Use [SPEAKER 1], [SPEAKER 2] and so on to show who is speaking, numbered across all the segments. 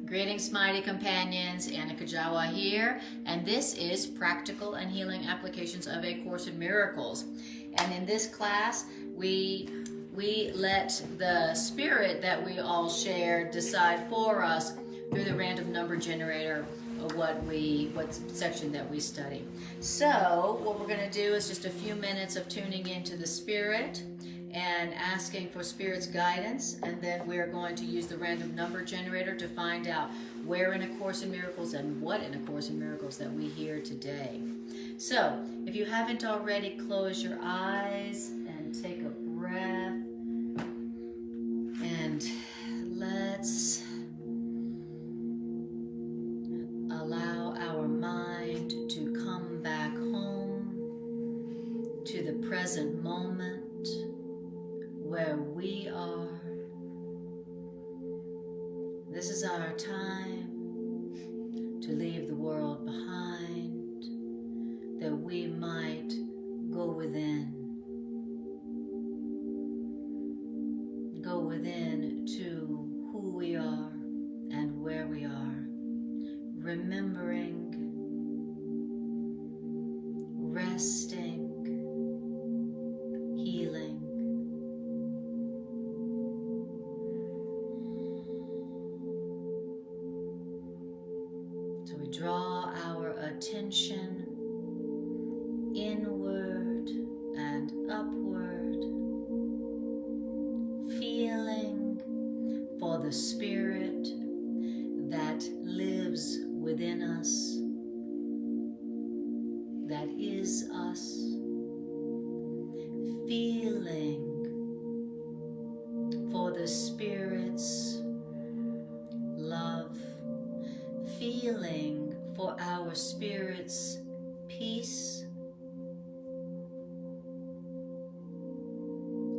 [SPEAKER 1] Greetings, mighty companions. Anna Kujawa here, and this is Practical and Healing Applications of A Course in Miracles. And in this class, we let the spirit that we all share decide for us through the random number generator of what section that we study. So what we're going to do is just a few minutes of tuning into the spirit and asking for Spirit's guidance, and then we're going to use the random number generator to find out where in A Course in Miracles and what in A Course in Miracles that we hear today. So, if you haven't already, close your eyes and take a breath, and let's allow our mind to come back home to the present moment, where we are. This is our time to leave the world behind, that we might go within to who we are and where we are, remembering, resting, healing. Draw our attention inward and upward, feeling for the spirit that lives within us, that is us, feeling for the spirit's love, feeling for our spirit's peace,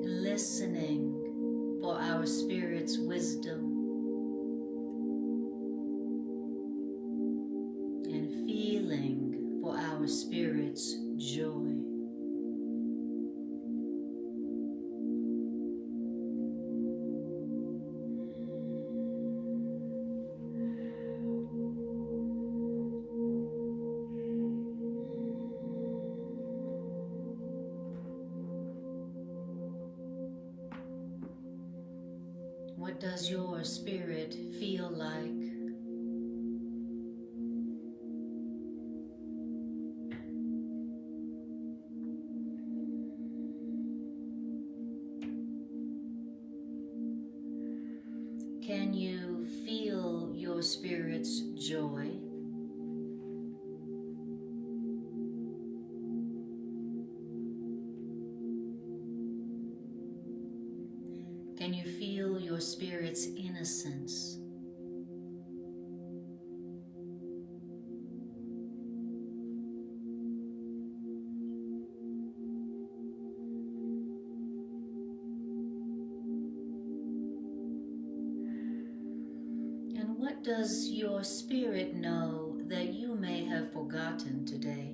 [SPEAKER 1] listening for our spirit's wisdom, and feeling for our spirit's joy. What does your spirit feel like? Can you feel your spirit's joy? Can you feel your spirit's innocence? And what does your spirit know that you may have forgotten today?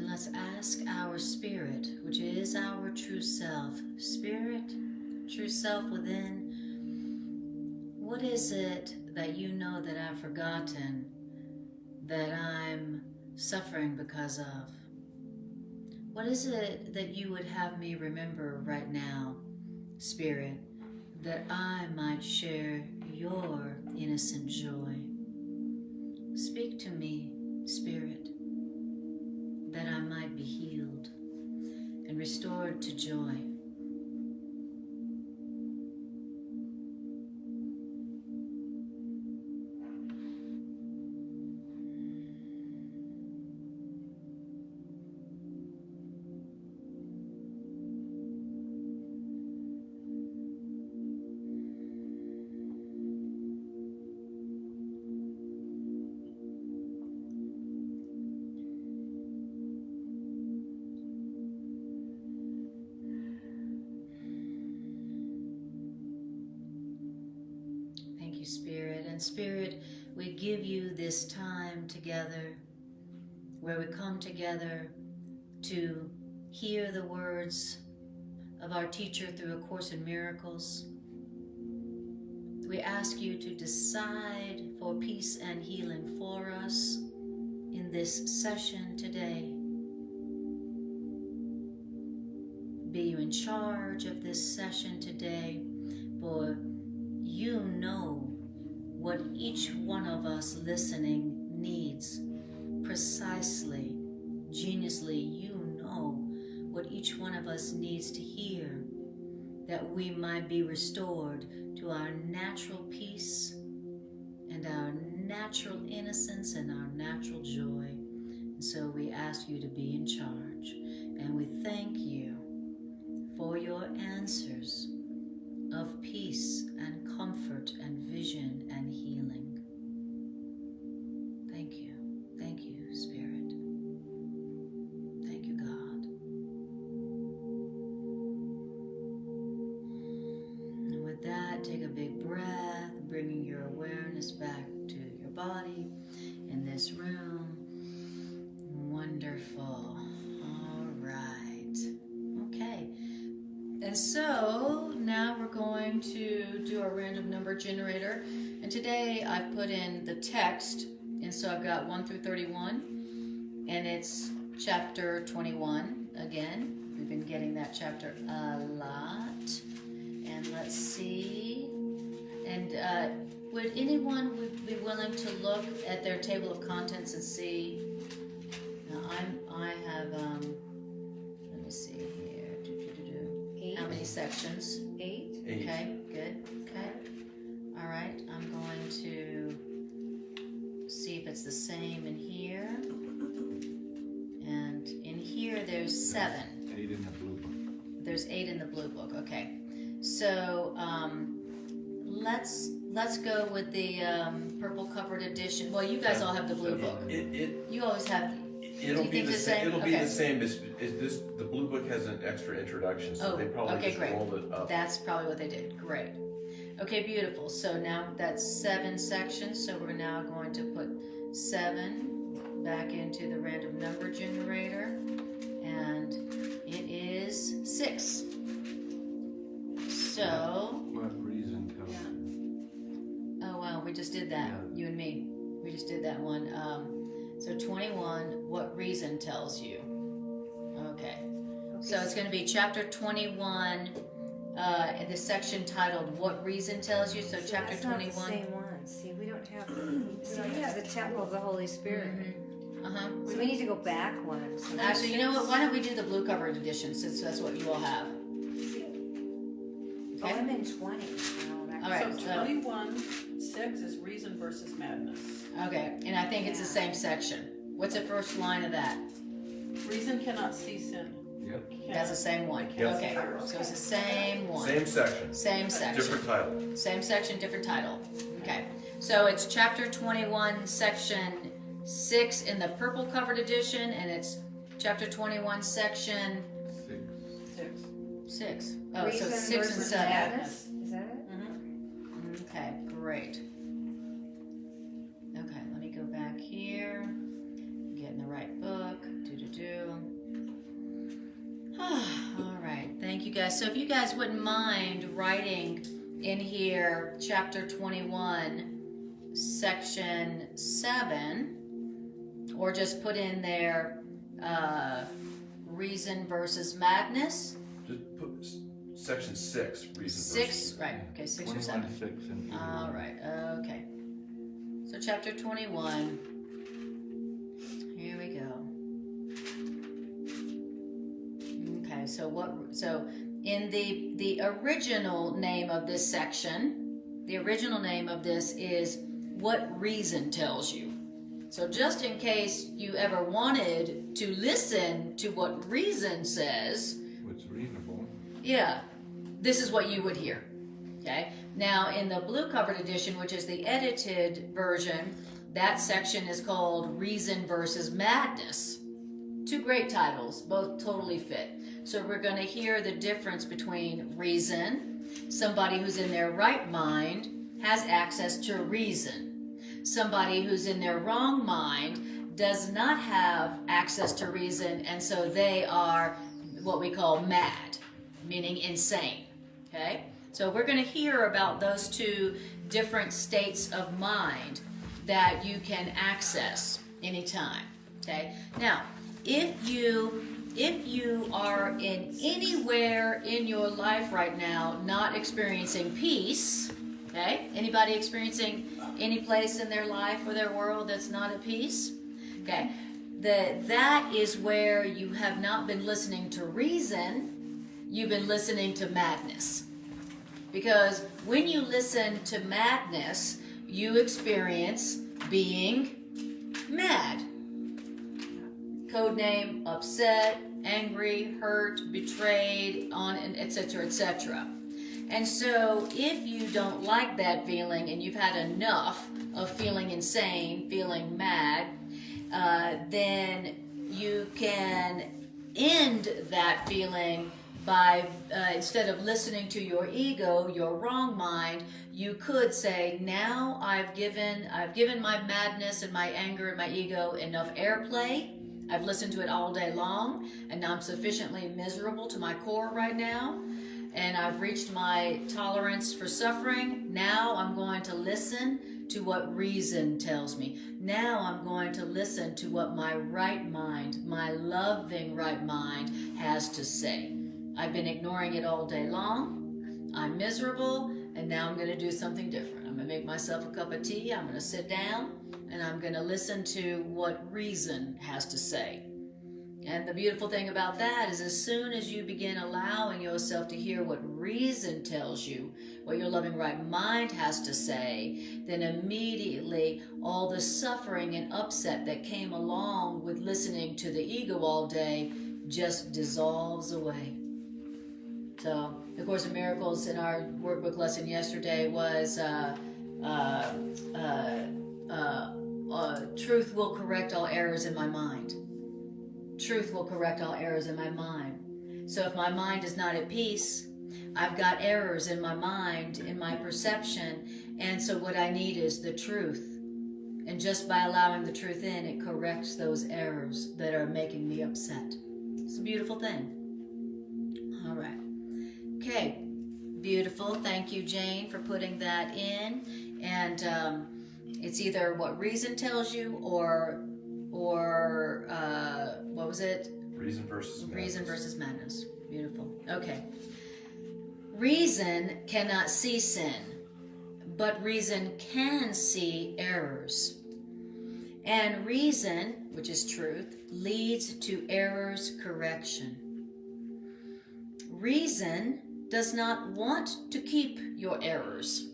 [SPEAKER 1] Let's ask our spirit, which is our true self. Spirit, true self within, what is it that you know that I've forgotten, that I'm suffering because of? What is it that you would have me remember right now, Spirit, that I might share your innocent joy? Speak to me, Spirit, that I might be healed and restored to joy. And Spirit, we give you this time together where we come together to hear the words of our teacher through A Course in Miracles. We ask you to decide for peace and healing for us in this session today. Be you in charge of this session today, for you know what each one of us listening needs precisely, geniusly. You know what each one of us needs to hear, that we might be restored to our natural peace and our natural innocence and our natural joy. And so we ask you to be in charge, and we thank you for your answers of peace and comfort and vision and healing. Thank you. Thank you, Spirit. Thank you, God. And with that, take a big breath, bringing your awareness back to your body in this room. Wonderful. All right. Okay. And so now we're going to do our random number generator. And today I put in the text. And so I've got 1 through 31. And it's chapter 21 again. We've been getting that chapter a lot. And let's see. And would anyone be willing to look at their table of contents and see? Now I have, let me see here. 8. How many sections? 8. Okay, good. Okay. All right, I'm going to see if it's the same in here. And in here there's 7.
[SPEAKER 2] 8 in the blue book.
[SPEAKER 1] There's 8 in the blue book. Okay. So let's go with the purple covered edition. Well, you guys all have the blue book. You always have.
[SPEAKER 3] It'll be the same. It'll be
[SPEAKER 1] Okay.
[SPEAKER 3] the same. Is this the blue book has an extra introduction, so they probably just
[SPEAKER 1] great.
[SPEAKER 3] rolled it up.
[SPEAKER 1] That's probably what they did. Great. Okay, beautiful. So now that's 7 sections. So we're now going to put 7 back into the random number generator, and it is 6. So.
[SPEAKER 2] What reason tells you?
[SPEAKER 1] Oh wow, we just did that.
[SPEAKER 2] Yeah.
[SPEAKER 1] You and me. We just did that one. So 21, what reason tells you? Okay. So it's going to be chapter 21, in the section titled What Reason Tells You. So chapter 21.
[SPEAKER 4] That's not the same one. See, we don't have the temple of the Holy Spirit.
[SPEAKER 1] Mm-hmm. Uh-huh.
[SPEAKER 4] So we need to go back one. So
[SPEAKER 1] Actually, you know what? Why don't we do the blue covered edition, since that's what you all have.
[SPEAKER 4] Oh, I'm in 20.
[SPEAKER 1] All right.
[SPEAKER 5] So 21:6 is reason versus madness.
[SPEAKER 1] Okay, and I think it's the same section. What's the first line of that?
[SPEAKER 5] Reason cannot see sin.
[SPEAKER 2] Yep.
[SPEAKER 1] That's the same one.
[SPEAKER 3] Yep.
[SPEAKER 1] Okay, so it's the same one.
[SPEAKER 3] Same section.
[SPEAKER 1] Same section.
[SPEAKER 3] Different title.
[SPEAKER 1] Same section, different title. Okay, so it's chapter 21, section 6 in the purple covered edition, and it's chapter 21, section 6. Oh, so it's 6 and 7.
[SPEAKER 4] Madness? Is that it?
[SPEAKER 1] Mm-hmm. Okay, great. Okay, let me go back here. Get in the right book. All right, thank you guys. So if you guys wouldn't mind writing in here chapter 21, section 7, or just put in there reason versus madness.
[SPEAKER 3] Just put section 6. Reason
[SPEAKER 1] 6,
[SPEAKER 3] versus.
[SPEAKER 1] right? Okay, 6 or 7.
[SPEAKER 2] 6 and
[SPEAKER 1] All right, okay. So chapter 21. Here we go. Okay, so in the original name of this section, the original name of this is What Reason Tells You. So just in case you ever wanted to listen to what reason says,
[SPEAKER 2] what's reasonable.
[SPEAKER 1] yeah, this is what you would hear. Okay. Now in the blue covered edition, which is the edited version, that section is called Reason versus Madness. 2 great titles, both totally fit. So we're going to hear the difference between reason, somebody who's in their right mind, has access to reason. Somebody who's in their wrong mind does not have access to reason, and so they are what we call mad, meaning insane. Okay? So we're going to hear about those two different states of mind that you can access anytime. Okay? Now, if you are in anywhere in your life right now not experiencing peace, okay? Anybody experiencing any place in their life or their world that's not at peace? Okay. That is where you have not been listening to reason, you've been listening to madness. Because when you listen to madness, you experience being mad. Codename upset, angry, hurt, betrayed, and etc., etc. And so if you don't like that feeling and you've had enough of feeling insane, feeling mad, then you can end that feeling by, instead of listening to your ego, your wrong mind, you could say, now I've given my madness and my anger and my ego enough airplay. I've listened to it all day long, and now I'm sufficiently miserable to my core right now, and I've reached my tolerance for suffering. Now I'm going to listen to what reason tells me. Now I'm going to listen to what my right mind, my loving right mind, has to say. I've been ignoring it all day long. I'm miserable, and now I'm going to do something different. I'm going to make myself a cup of tea. I'm going to sit down, and I'm going to listen to what reason has to say. And the beautiful thing about that is as soon as you begin allowing yourself to hear what reason tells you, what your loving right mind has to say, then immediately all the suffering and upset that came along with listening to the ego all day just dissolves away. So, the Course in Miracles in our workbook lesson yesterday was truth will correct all errors in my mind. Truth will correct all errors in my mind. So if my mind is not at peace, I've got errors in my mind, in my perception, and so what I need is the truth. And just by allowing the truth in, it corrects those errors that are making me upset. It's a beautiful thing. All right. Okay. Beautiful. Thank you, Jane, for putting that in. And it's either what reason tells you or what was it?
[SPEAKER 3] Reason versus madness.
[SPEAKER 1] Reason versus madness. Beautiful. Okay. Reason cannot see sin, but reason can see errors. And reason, which is truth, leads to errors correction. Reason does not want to keep your errors.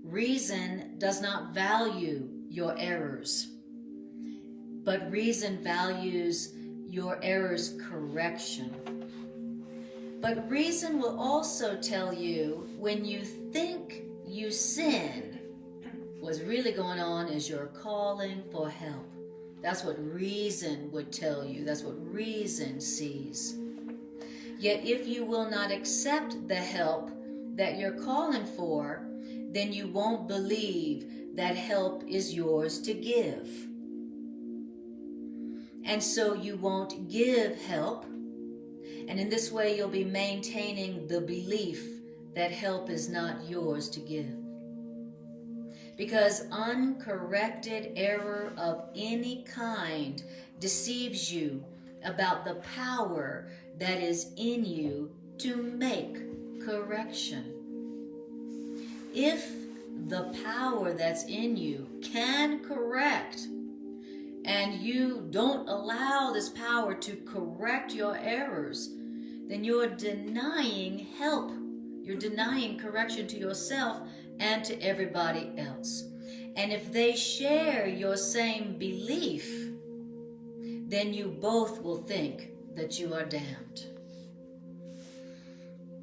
[SPEAKER 1] Reason does not value your errors. But reason values your errors correction. But reason will also tell you when you think you sin, what's really going on is you're calling for help. That's what reason would tell you. That's what reason sees. Yet if you will not accept the help that you're calling for, then you won't believe that help is yours to give. And so you won't give help. And in this way, you'll be maintaining the belief that help is not yours to give. Because uncorrected error of any kind deceives you about the power that is in you to make correction. If the power that's in you can correct, and you don't allow this power to correct your errors, then you're denying help. You're denying correction to yourself and to everybody else. And if they share your same belief, then you both will think that you are damned.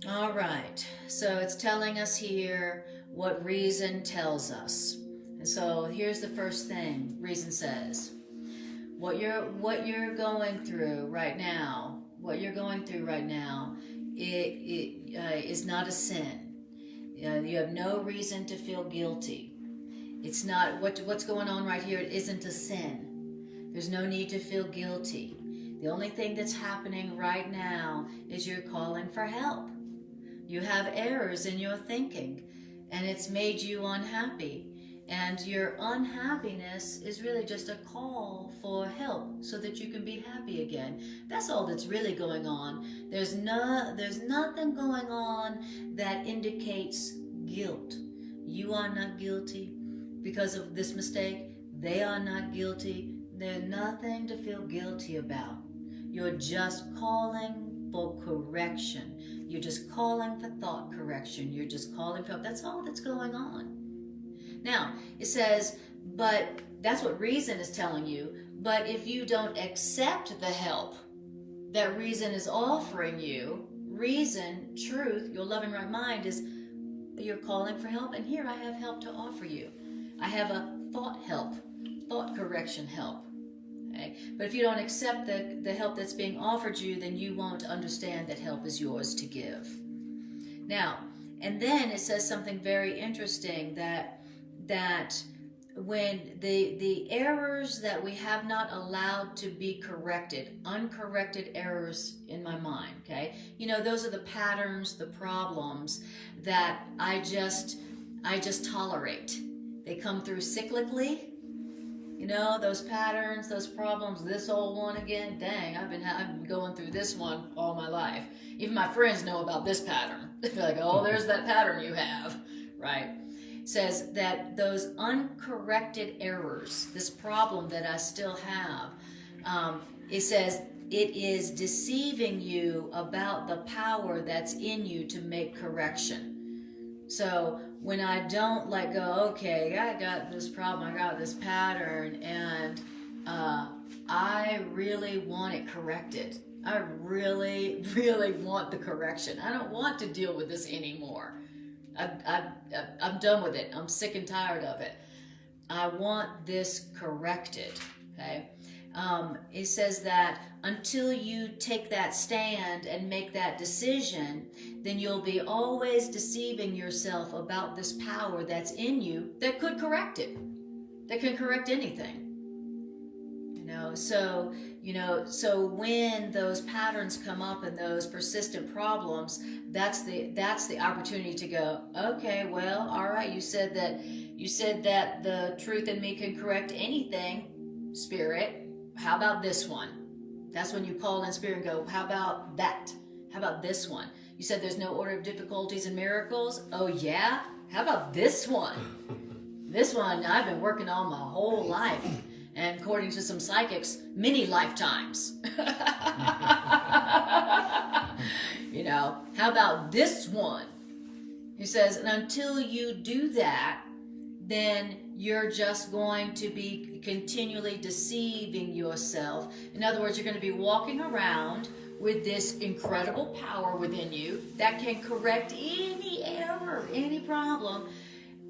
[SPEAKER 1] All right, so it's telling us here what reason tells us. And so here's the first thing reason says. What you're going through right now, it is not a sin. You have no reason to feel guilty. It's not what's going on right here. It isn't a sin. There's no need to feel guilty. The only thing that's happening right now is you're calling for help. You have errors in your thinking, and it's made you unhappy. And your unhappiness is really just a call for help so that you can be happy again. That's all that's really going on. There's nothing going on that indicates guilt. You are not guilty because of this mistake. They are not guilty. There's nothing to feel guilty about. You're just calling for correction. You're just calling for thought correction. You're just calling for help. That's all that's going on. Now, it says, but that's what reason is telling you. But if you don't accept the help that reason is offering you, reason, truth, your loving right mind is, you're calling for help, and here I have help to offer you. I have a thought help, thought correction help. Okay? But if you don't accept the help that's being offered you, then you won't understand that help is yours to give. Now, and then it says something very interesting, that when the errors that we have not allowed to be corrected, uncorrected errors in my mind, okay? You know, those are the patterns, the problems that I just tolerate. They come through cyclically. You know, those patterns, those problems, this old one again, dang, I've been going through this one all my life. Even my friends know about this pattern. They're like, oh, there's that pattern you have, right? Says that those uncorrected errors, this problem that I still have, it says it is deceiving you about the power that's in you to make correction. So when I don't let go, okay, I got this problem, I got this pattern, and I really want it corrected. I really, really want the correction. I don't want to deal with this anymore. I'm done with it. I'm sick and tired of it. I want this corrected. Okay. It says that until you take that stand and make that decision, then you'll be always deceiving yourself about this power that's in you that could correct it, that can correct anything. So when those patterns come up and those persistent problems, that's the opportunity to go, okay, well, all right, you said that the truth in me can correct anything, Spirit. How about this one? That's when you call in Spirit and go, how about that? How about this one? You said there's no order of difficulties and miracles. Oh yeah? How about this one? This one I've been working on my whole life. And according to some psychics, many lifetimes. How about this one? He says, and until you do that, then you're just going to be continually deceiving yourself. In other words, you're going to be walking around with this incredible power within you that can correct any error, any problem,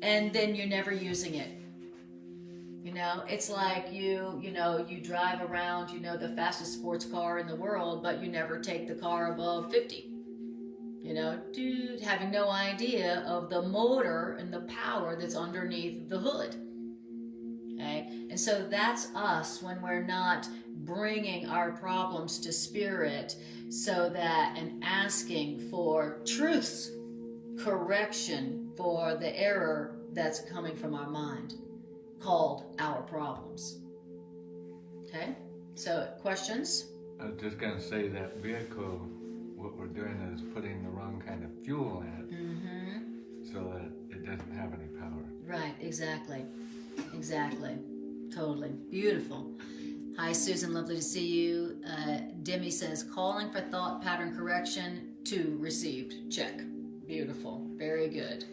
[SPEAKER 1] and then you're never using it. It's like you drive around, the fastest sports car in the world, but you never take the car above 50. Having no idea of the motor and the power that's underneath the hood. Okay? And so that's us when we're not bringing our problems to Spirit and asking for truth's correction for the error that's coming from our mind, called our problems. Okay? So, questions?
[SPEAKER 2] I was just going to say that vehicle, what we're doing is putting the wrong kind of fuel in it so that it doesn't have any power.
[SPEAKER 1] Right, exactly. Totally. Beautiful. Hi, Susan. Lovely to see you. Demi says, calling for thought pattern correction. 2 received. Check. Beautiful. Very good.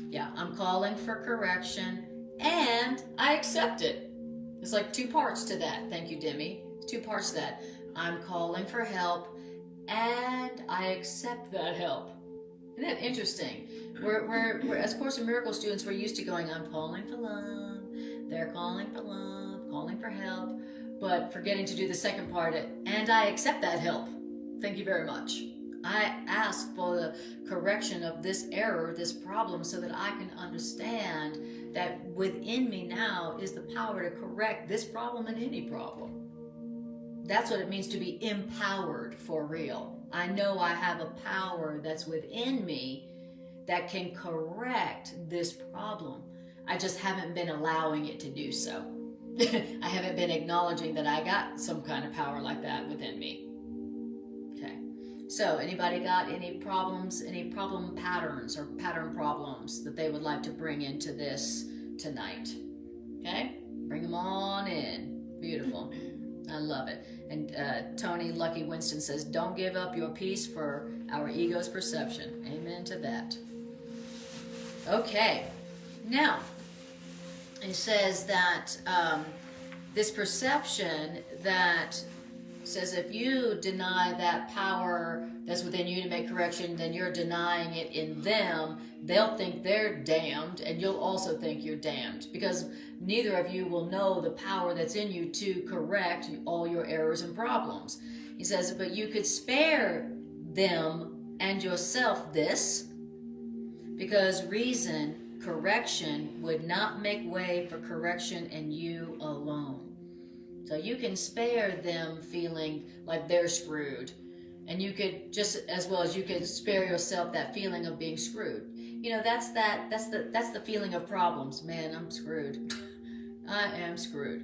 [SPEAKER 1] Yeah, I'm calling for correction and I accept it. It's like 2 parts to that. Thank you, Demi. 2 parts to that. I'm calling for help and I accept that help. Isn't that interesting? We're as Course in Miracles students, we're used to going, I'm calling for love. They're calling for love, calling for help, but forgetting to do the second part, and I accept that help. Thank you very much. I ask for the correction of this error, this problem, so that I can understand that within me now is the power to correct this problem and any problem. That's what it means to be empowered for real. I know I have a power that's within me that can correct this problem. I just haven't been allowing it to do so. I haven't been acknowledging that I got some kind of power like that within me. Okay. So anybody got any problems, any problem patterns or pattern problems that they would like to bring into this tonight? Okay. Bring them on in. Beautiful. I love it. And Tony Lucky Winston says, don't give up your peace for our ego's perception. Amen to that. Okay. Now, it says that this perception that says if you deny that power that's within you to make correction, then you're denying it in them. They'll think they're damned, and you'll also think you're damned, because neither of you will know the power that's in you to correct all your errors and problems. He says, but you could spare them and yourself this, because reason, correction, would not make way for correction in you alone. So you can spare them feeling like they're screwed. And you could, just as well as you could spare yourself that feeling of being screwed. You know, that's the feeling of problems. Man, I'm screwed. I am screwed.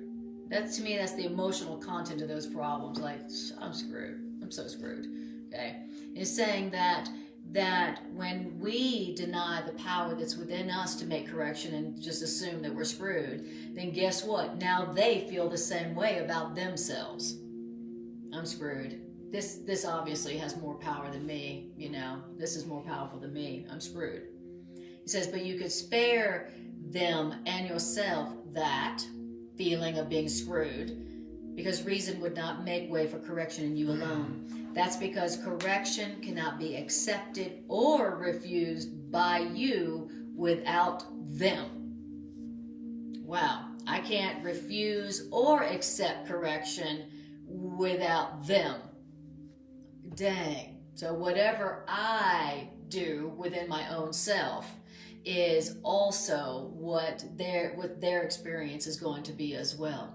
[SPEAKER 1] That, to me, that's the emotional content of those problems. Like, I'm screwed. I'm so screwed. Okay? It's saying that when we deny the power that's within us to make correction and just assume that we're screwed, then guess what? Now they feel the same way about themselves. I'm screwed. This obviously has more power than me, you know. This is more powerful than me. I'm screwed. He says, but you could spare them and yourself that feeling of being screwed, because reason would not make way for correction in you alone. That's because correction cannot be accepted or refused by you without them. Wow. I can't refuse or accept correction without them. Dang. So whatever I do within my own self is also what their experience is going to be as well.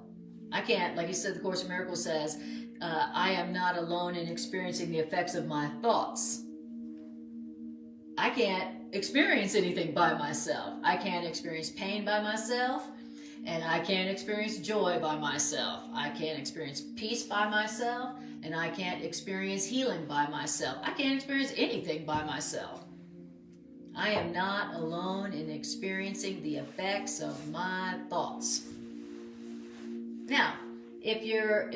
[SPEAKER 1] I can't, like you said, the Course in Miracles says, I am not alone in experiencing the effects of my thoughts. I can't experience anything by myself. I can't experience pain by myself, and I can't experience joy by myself. I can't experience peace by myself, and I can't experience healing by myself. I can't experience anything by myself. I am not alone in experiencing the effects of my thoughts. Now, if you're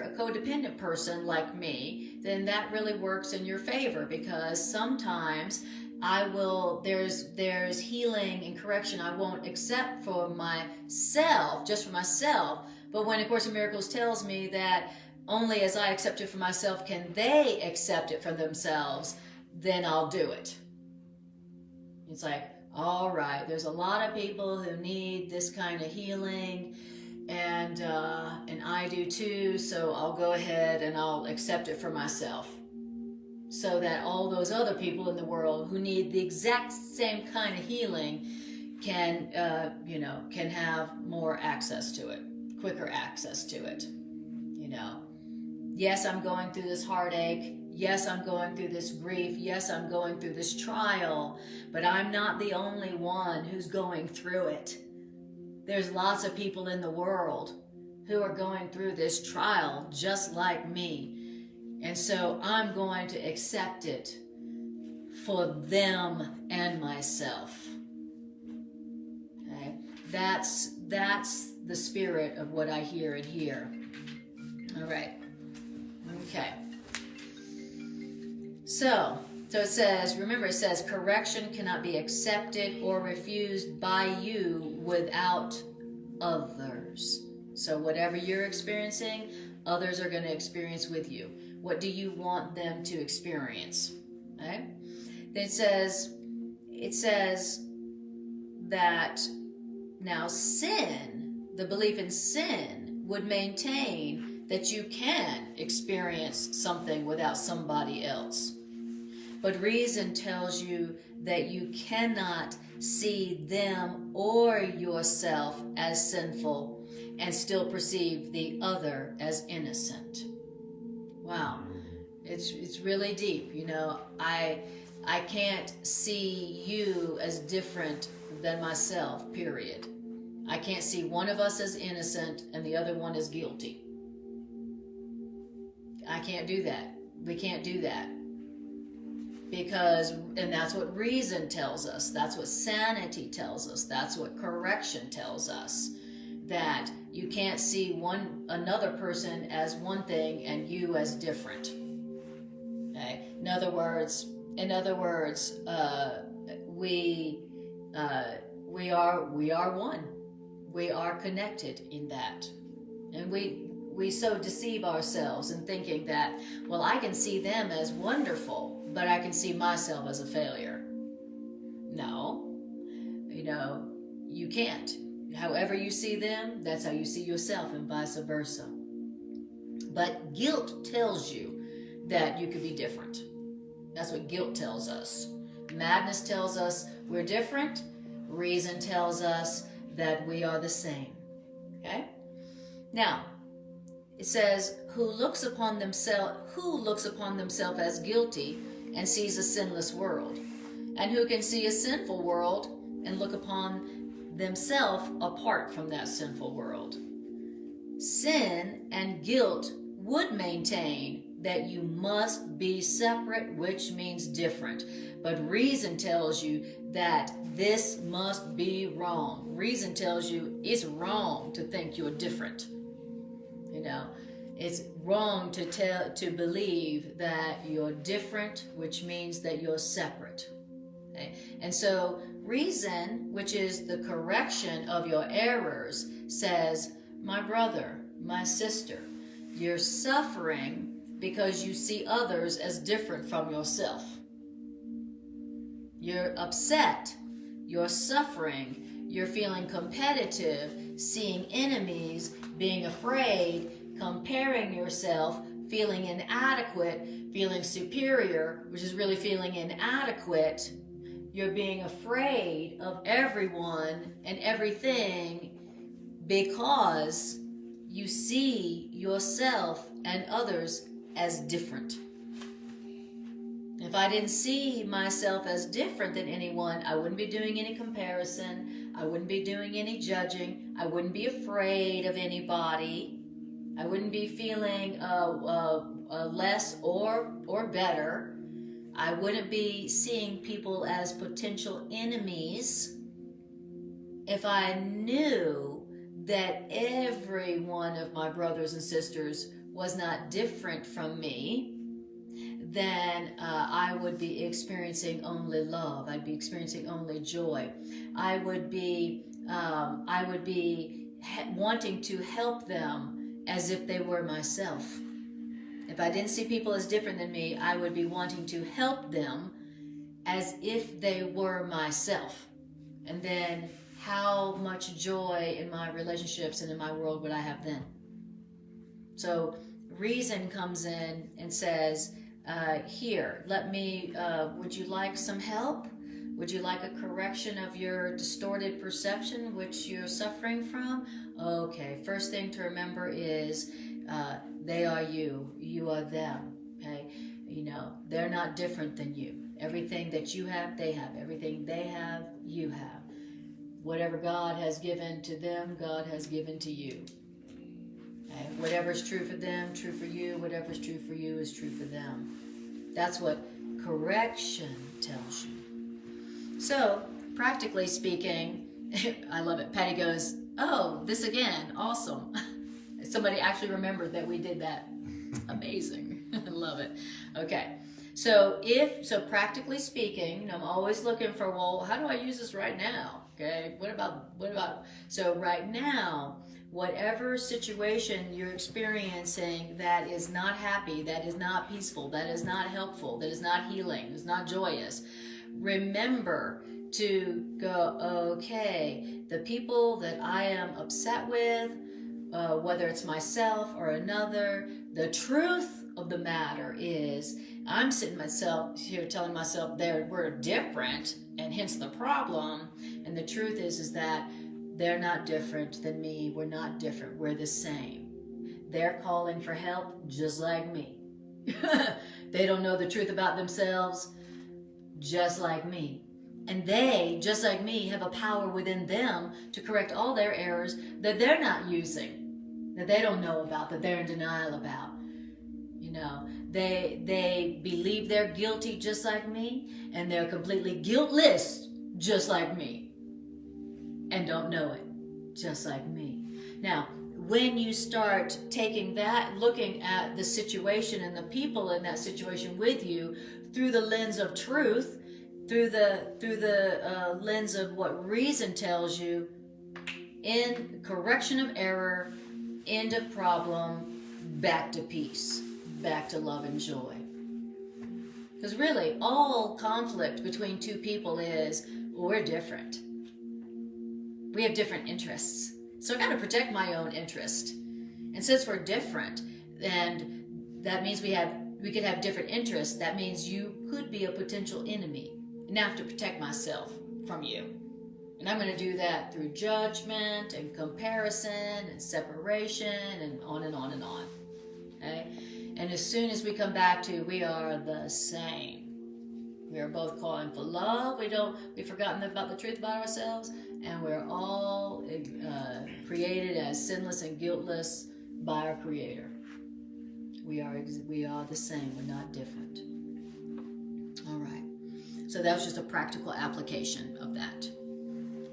[SPEAKER 1] a codependent person like me, then that really works in your favor, because sometimes there's healing and correction I won't accept for myself, just for myself. But when A Course in Miracles tells me that only as I accept it for myself can they accept it for themselves, then I'll do it. It's like, all right, there's a lot of people who need this kind of healing, and I do too, so I'll go ahead and I'll accept it for myself, so that all those other people in the world who need the exact same kind of healing can have more access to it, quicker access to it. You know, yes, I'm going through this heartache. Yes, I'm going through this grief. Yes, I'm going through this trial, but I'm not the only one who's going through it. There's lots of people in the world who are going through this trial just like me. And so I'm going to accept it for them and myself. Okay? That's the spirit of what I hear in here. All right. Okay. So it says, remember it says, correction cannot be accepted or refused by you without others. So whatever you're experiencing, others are going to experience with you. What do you want them to experience? Okay? Then it says that now sin, the belief in sin, would maintain that you can experience something without somebody else. But reason tells you that you cannot see them or yourself as sinful and still perceive the other as innocent. Wow. It's really deep. You know, I can't see you as different than myself, period. I can't see one of us as innocent and the other one as guilty. I can't do that. We can't do that. Because, and that's what reason tells us. That's what sanity tells us. That's what correction tells us. That you can't see another person as one thing and you as different. Okay? In other words, we are one. We are connected in that, and we so deceive ourselves in thinking that, well, I can see them as wonderful, but I can see myself as a failure. No, you know, you can't. However you see them, that's how you see yourself, and vice versa. But guilt tells you that you could be different. That's what guilt tells us. Madness tells us we're different. Reason tells us that we are the same. Okay? Now, it says, who looks upon themselves as guilty and sees a sinless world, and who can see a sinful world and look upon themselves apart from that sinful world. Sin and guilt would maintain that you must be separate, which means different. But reason tells you that this must be wrong. Reason tells you it's wrong to think you're different. You know, it's wrong to believe that you're different, which means that you're separate. Okay? And so reason, which is the correction of your errors, says, my brother, my sister, you're suffering because you see others as different from yourself. You're upset, you're suffering, you're feeling competitive, seeing enemies, being afraid, comparing yourself, feeling inadequate, feeling superior, which is really feeling inadequate. You're being afraid of everyone and everything because you see yourself and others as different. If I didn't see myself as different than anyone, I wouldn't be doing any comparison. I wouldn't be doing any judging. I wouldn't be afraid of anybody. I wouldn't be feeling less or better. I wouldn't be seeing people as potential enemies. If I knew that every one of my brothers and sisters was not different from me, then I would be experiencing only love. I'd be experiencing only joy. I would be wanting to help them as if they were myself. If I didn't see people as different than me, I would be wanting to help them as if they were myself. And then how much joy in my relationships and in my world would I have then? So reason comes in and says, here, would you like some help? Would you like a correction of your distorted perception which you're suffering from? Okay, first thing to remember is they are you, you are them, okay? You know, they're not different than you. Everything that you have, they have. Everything they have, you have. Whatever God has given to them, God has given to you. Okay? Whatever's true for them, true for you. Whatever's true for you is true for them. That's what correction tells you. So, practically speaking, I love it. Patty goes, oh, this again, awesome. Somebody actually remembered that we did that. Amazing. I love it. Okay. So practically speaking, I'm always looking for, well, how do I use this right now? Okay. What about, so right now, whatever situation you're experiencing that is not happy, that is not peaceful, that is not helpful, that is not healing, is not joyous, remember to go, okay, the people that I am upset with, whether it's myself or another, the truth of the matter is I'm sitting myself here telling myself we're different, and hence the problem. And the truth is that they're not different than me. We're not different. We're the same. They're calling for help just like me. They don't know the truth about themselves just like me. And they, just like me, have a power within them to correct all their errors that they're not using, that they don't know about, that they're in denial about. You know, they believe they're guilty just like me, and they're completely guiltless just like me, and don't know it just like me. Now, when you start taking that, looking at the situation and the people in that situation with you through the lens of truth, through the lens of what reason tells you, in correction of error, end of problem, back to peace, back to love and joy. Because really, all conflict between two people is, we're different. We have different interests. So I got to protect my own interest. And since we're different, and that means we could have different interests, that means you could be a potential enemy. And I have to protect myself from you. And I'm going to do that through judgment and comparison and separation and on and on and on. Okay? And as soon as we come back to we are the same. We are both calling for love. We've forgotten about the truth about ourselves, and we're all created as sinless and guiltless by our Creator. We are the same. We're not different. All right. So that was just a practical application of that.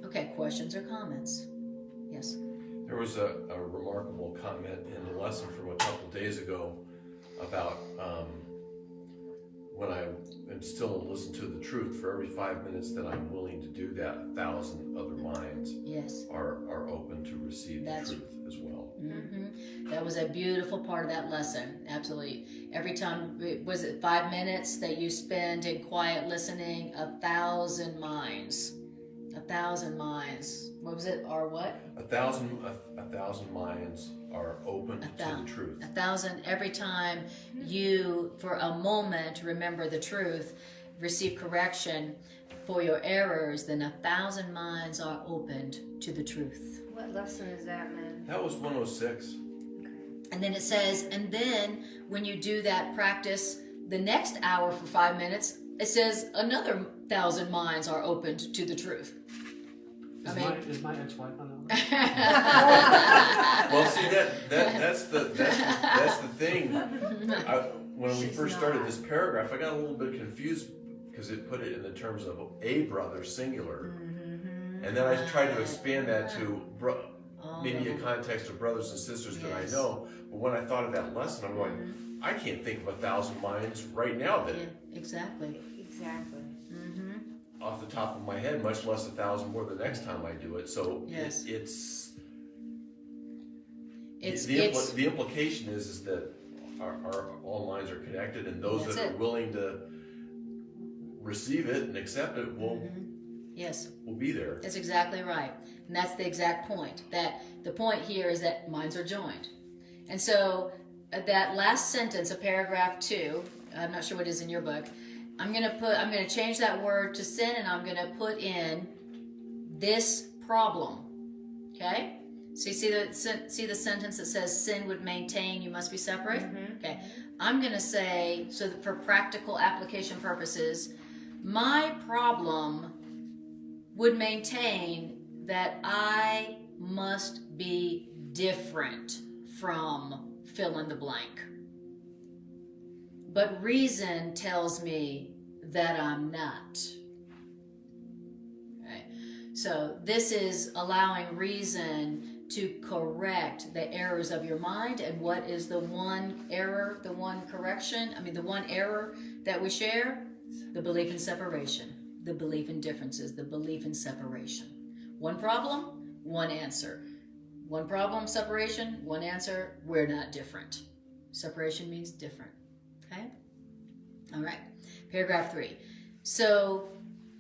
[SPEAKER 1] Okay, questions or comments? Yes.
[SPEAKER 3] There was a remarkable comment in the lesson from a couple days ago about when I am still and listen to the truth, for every 5 minutes that I'm willing to do that, 1,000 other minds are open to receive the truth as well.
[SPEAKER 1] Mm-hmm. That was a beautiful part of that lesson. Absolutely. Every time, was it 5 minutes that you spend in quiet listening, 1,000 minds. 1,000 minds. What was it? Or what?
[SPEAKER 3] 1,000 minds are open to the truth.
[SPEAKER 1] 1,000 every time you, for a moment, remember the truth, receive correction for your errors, then 1,000 minds are opened to the truth.
[SPEAKER 4] What lesson is that, man?
[SPEAKER 3] That was 106.
[SPEAKER 1] And then it says, and then when you do that practice the next hour for 5 minutes, it says another 1,000 minds are opened to the truth.
[SPEAKER 6] Is my ex-wife on that one?
[SPEAKER 3] Well, see, that's the thing. When we first started this paragraph, I got a little bit confused because it put it in the terms of a brother, singular. And then I tried to expand that to maybe a context of brothers and sisters that I know. But when I thought of that lesson, I'm going, I can't think of 1,000 minds right now that
[SPEAKER 1] Exactly.
[SPEAKER 3] off the top of my head, much less 1,000 more the next time I do it. So the implication is that our all minds are connected, and those that are willing to receive it and accept it will be there.
[SPEAKER 1] That's exactly right. And that's the exact point. That the point here is that minds are joined. And so that last sentence of paragraph 2, I'm not sure what it is in your book, I'm going to change that word to sin, and I'm going to put in this problem. Okay? So you see the sentence that says sin would maintain, you must be separate? Okay. I'm going to say, so that for practical application purposes, my problem would maintain that I must be different from fill in the blank. But reason tells me that I'm not. Okay. So this is allowing reason to correct the errors of your mind. And what is the one error, the one error that we share? The belief in separation, the belief in differences, the belief in separation. One problem, one answer. One problem, separation, one answer, we're not different. Separation means different. Okay? All right. Paragraph 3. So,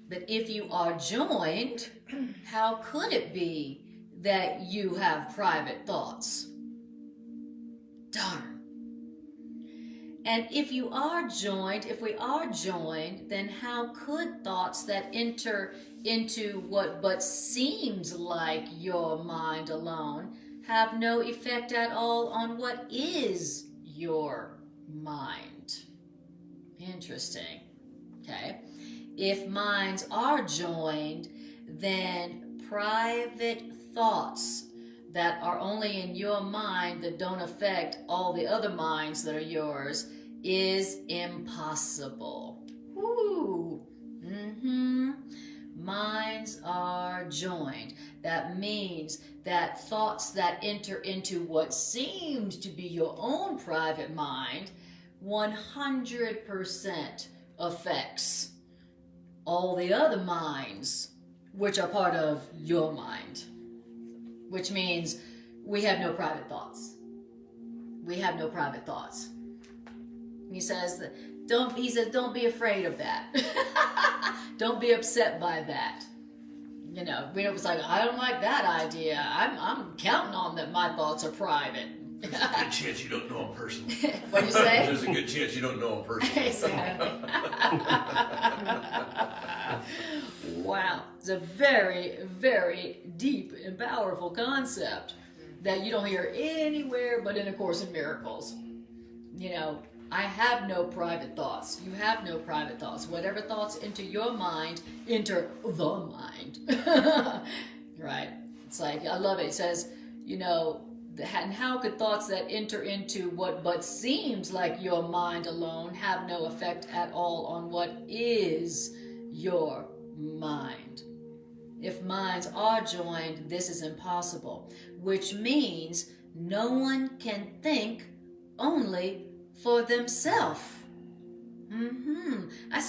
[SPEAKER 1] but if you are joined, how could it be that you have private thoughts? Darn. And if we are joined, then how could thoughts that enter into what but seems like your mind alone have no effect at all on what is your mind? Interesting. Okay. If minds are joined, then private thoughts that are only in your mind that don't affect all the other minds that are yours is impossible. Woo! Minds are joined. That means that thoughts that enter into what seems to be your own private mind 100% affects all the other minds which are part of your mind. Which means we have no private thoughts. We have no private thoughts. He says, don't be afraid of that. Don't be upset by that. You know, it was like, I don't like that idea. I'm counting on that my thoughts are private.
[SPEAKER 3] There's a good chance you don't know him personally.
[SPEAKER 1] What do you say?
[SPEAKER 3] There's a good chance you don't know him personally.
[SPEAKER 1] Exactly. Wow. It's a very, very deep and powerful concept that you don't hear anywhere but in A Course in Miracles. You know, I have no private thoughts. You have no private thoughts. Whatever thoughts enter your mind, enter the mind. Right? It's like, I love it. It says, you know, and how could thoughts that enter into what but seems like your mind alone have no effect at all on what is your mind? If minds are joined, this is impossible, which means no one can think only for themselves. I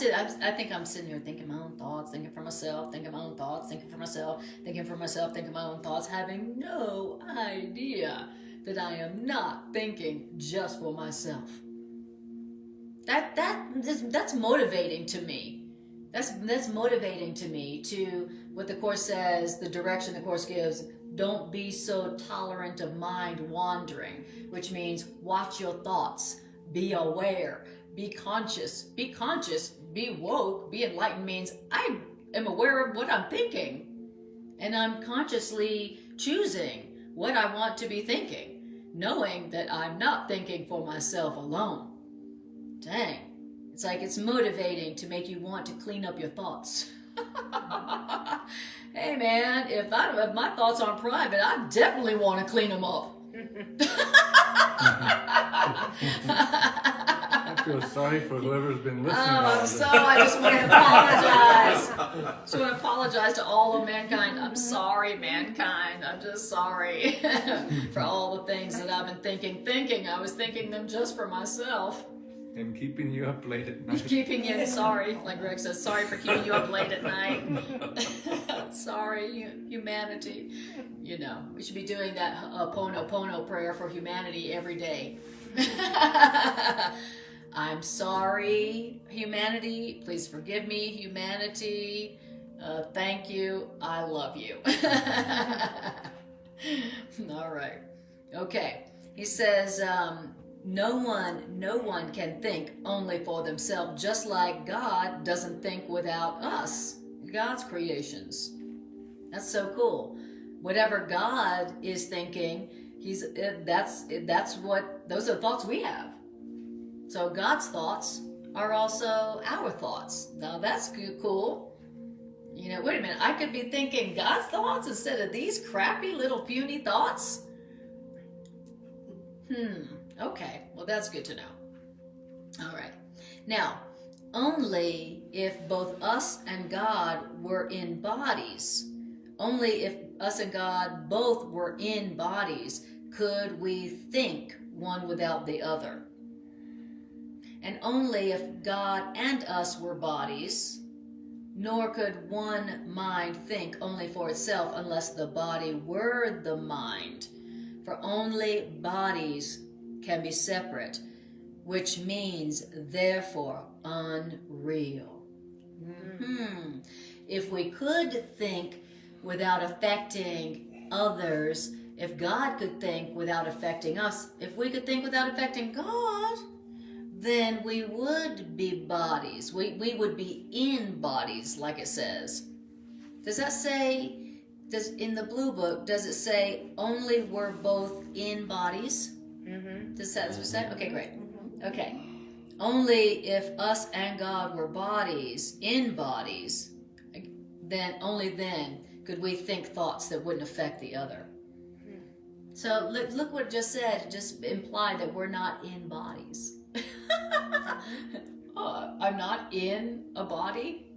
[SPEAKER 1] think I'm sitting here thinking my own thoughts, thinking for myself, thinking my own thoughts, thinking for myself, thinking for myself, thinking my own thoughts, having no idea that I am not thinking just for myself. That's motivating to me. That's motivating to me, to what the Course says, the direction the Course gives. Don't be so tolerant of mind wandering, which means watch your thoughts, be aware, be conscious, be woke, be enlightened means I am aware of what I'm thinking, and I'm consciously choosing what I want to be thinking, knowing that I'm not thinking for myself alone. Dang. It's like it's motivating to make you want to clean up your thoughts. Hey man, if my thoughts aren't private, I definitely want to clean them up.
[SPEAKER 2] I feel sorry for whoever's been listening.
[SPEAKER 1] I'm sorry. I just want to apologize. Just want to apologize to all of mankind. I'm sorry, mankind. I'm just sorry for all the things that I've been thinking. I was thinking them just for myself.
[SPEAKER 2] And keeping you up late at night.
[SPEAKER 1] Keeping you, sorry, like Greg says, sorry for keeping you up late at night. Sorry, humanity. You know, we should be doing that Pono prayer for humanity every day. I'm sorry, humanity. Please forgive me, humanity. Thank you. I love you. All right. Okay. He says, no one can think only for themselves, just like God doesn't think without us, God's creations. That's so cool. Whatever God is thinking, those are thoughts we have. So God's thoughts are also our thoughts. Now that's cool. You know, wait a minute, I could be thinking God's thoughts instead of these crappy little puny thoughts? Okay, well that's good to know. All right. Now, only if both us and God were in bodies, only if us and God both were in bodies, could we think one without the other. And only if God and us were bodies, nor could one mind think only for itself unless the body were the mind. For only bodies can be separate, which means therefore unreal. If we could think without affecting others, if God could think without affecting us, if we could think without affecting God, then we would be bodies. We would be in bodies, like it says. Does that say, in the blue book, does it say only we're both in bodies?
[SPEAKER 4] Mm-hmm.
[SPEAKER 1] Does that say? Okay, great. Okay. Only if us and God were bodies, in bodies, then only then could we think thoughts that wouldn't affect the other. So look what it just said. It just implied that we're not in bodies. Oh, I'm not in a body?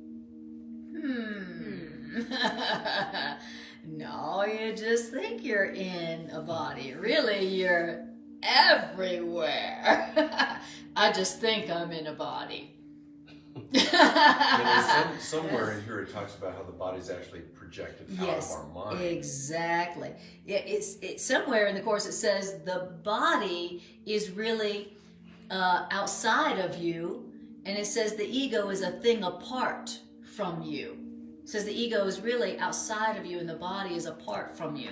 [SPEAKER 1] No, you just think you're in a body. Really, you're everywhere. I just think I'm in a body.
[SPEAKER 3] Somewhere in here it talks about how the body's actually projected out of our mind.
[SPEAKER 1] Exactly. Yeah, it's somewhere in the Course it says the body is really outside of you, and it says the ego is a thing apart from you. It says the ego is really outside of you and the body is apart from you.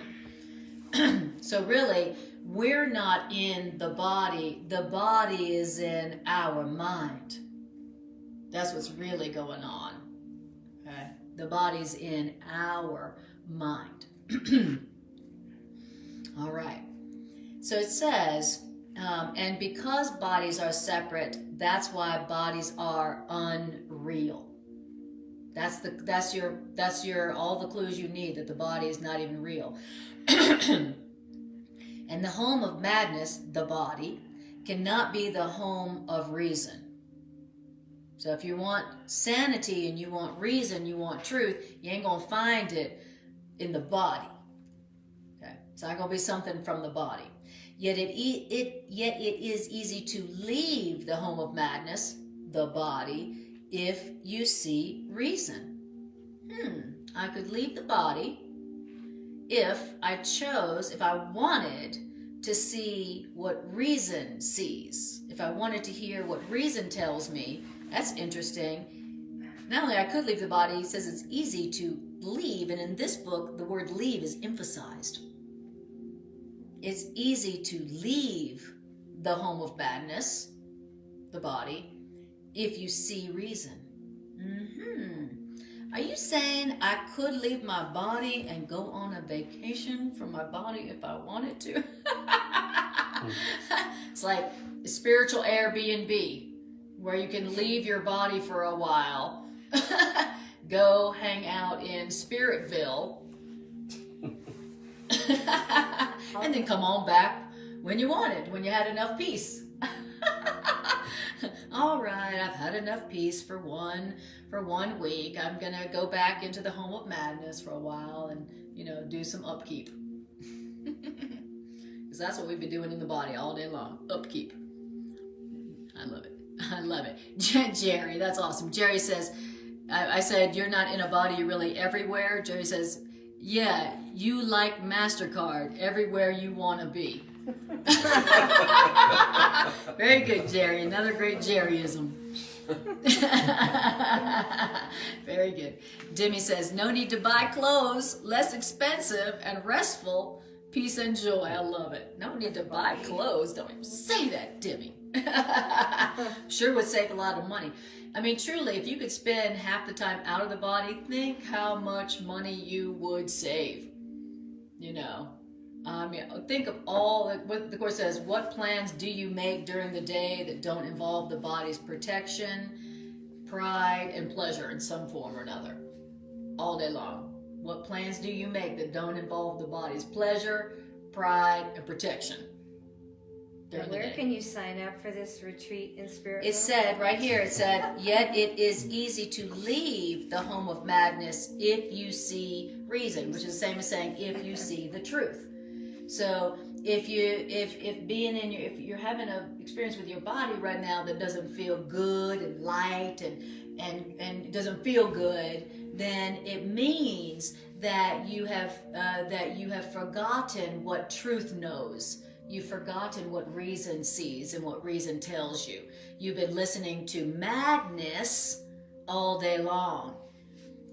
[SPEAKER 1] So really, we're not in the body is in our mind. That's what's really going on. Okay? The body's in our mind. All right. So it says, and because bodies are separate, that's why bodies are unreal. That's your all the clues you need that the body is not even real. And the home of madness, the body, cannot be the home of reason. So if you want sanity and you want reason, you want truth, you ain't gonna find it in the body. Okay, it's not gonna be something from the body. Yet it is easy to leave the home of madness, the body, if you see reason. I could leave the body if I wanted to see what reason sees. If I wanted to hear what reason tells me. That's interesting. Not only I could leave the body, it says it's easy to leave, and in this book, the word leave is emphasized. It's easy to leave the home of madness, the body, if you see reason. Are you saying I could leave my body and go on a vacation from my body if I wanted to? It's like a spiritual Airbnb, where you can leave your body for a while, go hang out in Spiritville, and then come on back when you wanted, when you had enough peace. All right, I've had enough peace for one week. I'm gonna go back into the home of madness for a while and do some upkeep. Because that's what we've been doing in the body all day long. Upkeep. I love it. I love it. Jerry, that's awesome. Jerry says, I said, you're not in a body, you're really everywhere. Jerry says, yeah, you like MasterCard, everywhere you want to be. Very good, Jerry. Another great Jerryism. Very good. Demi says, no need to buy clothes, less expensive and restful, peace and joy. I love it. No need to buy clothes. Don't even say that, Demi. Sure would save a lot of money. I mean, truly, if you could spend half the time out of the body, think how much money you would save. Think of all, what the Course says, what plans do you make during the day that don't involve the body's protection, pride, and pleasure in some form or another? All day long. What plans do you make that don't involve the body's pleasure, pride, and protection?
[SPEAKER 4] Where can you sign up for this retreat in Spirit?
[SPEAKER 1] It said right here, it said, yet it is easy to leave the home of madness if you see reason, which is the same as saying if you see the truth. So if you're having an experience with your body right now that doesn't feel good and light and doesn't feel good, then it means that you have forgotten what truth knows. You've forgotten what reason sees and what reason tells you. You've been listening to madness all day long.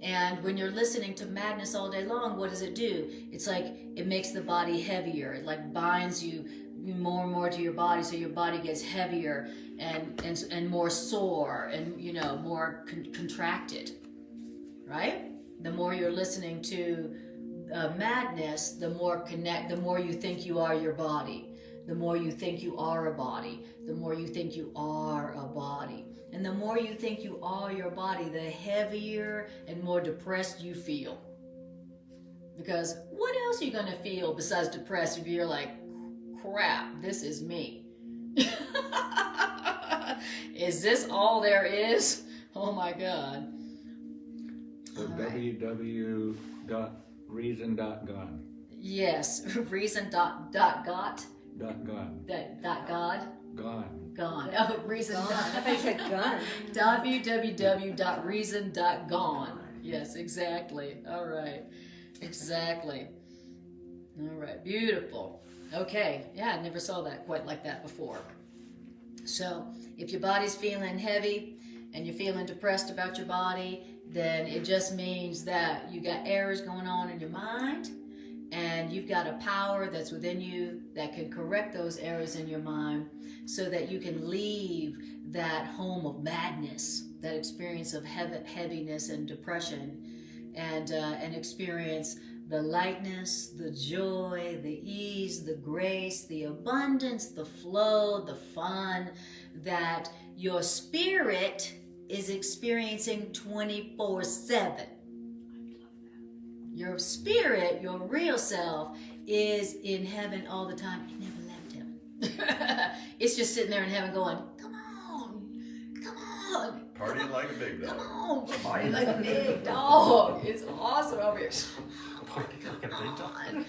[SPEAKER 1] And when you're listening to madness all day long, what does it do? It's like it makes the body heavier. It like binds you more and more to your body, so your body gets heavier and more sore and more contracted, right? The more you're listening to madness, the more you think you are your body. The more you think you are a body, the more you think you are a body. And the more you think you are your body, the heavier and more depressed you feel. Because what else are you going to feel besides depressed if you're like, crap, this is me? Is this all there is? Oh my God.
[SPEAKER 2] So
[SPEAKER 1] All right.
[SPEAKER 2] www.reason.gone.
[SPEAKER 1] Yes, reason dot God.
[SPEAKER 2] .gone.
[SPEAKER 1] Dot God.
[SPEAKER 2] Gone.
[SPEAKER 1] Gone. Oh, reason
[SPEAKER 4] I thought you said gun.
[SPEAKER 1] www.reason.gone. Yes, exactly. All right. Exactly. All right. Beautiful. Okay. Yeah, I never saw that quite like that before. So, if your body's feeling heavy and you're feeling depressed about your body, then it just means that you got errors going on in your mind, and you've got a power that's within you that can correct those errors in your mind so that you can leave that home of madness, that experience of heaviness and depression, and experience the lightness, the joy, the ease, the grace, the abundance, the flow, the fun that your spirit is experiencing 24/7. Your spirit, your real self, is in heaven all the time. It never left him. It's just sitting there in heaven going, come on, come on.
[SPEAKER 3] Partying like a big
[SPEAKER 1] Come
[SPEAKER 3] dog.
[SPEAKER 1] on, party like a big dog. It's awesome over here.
[SPEAKER 6] Party like a big dog.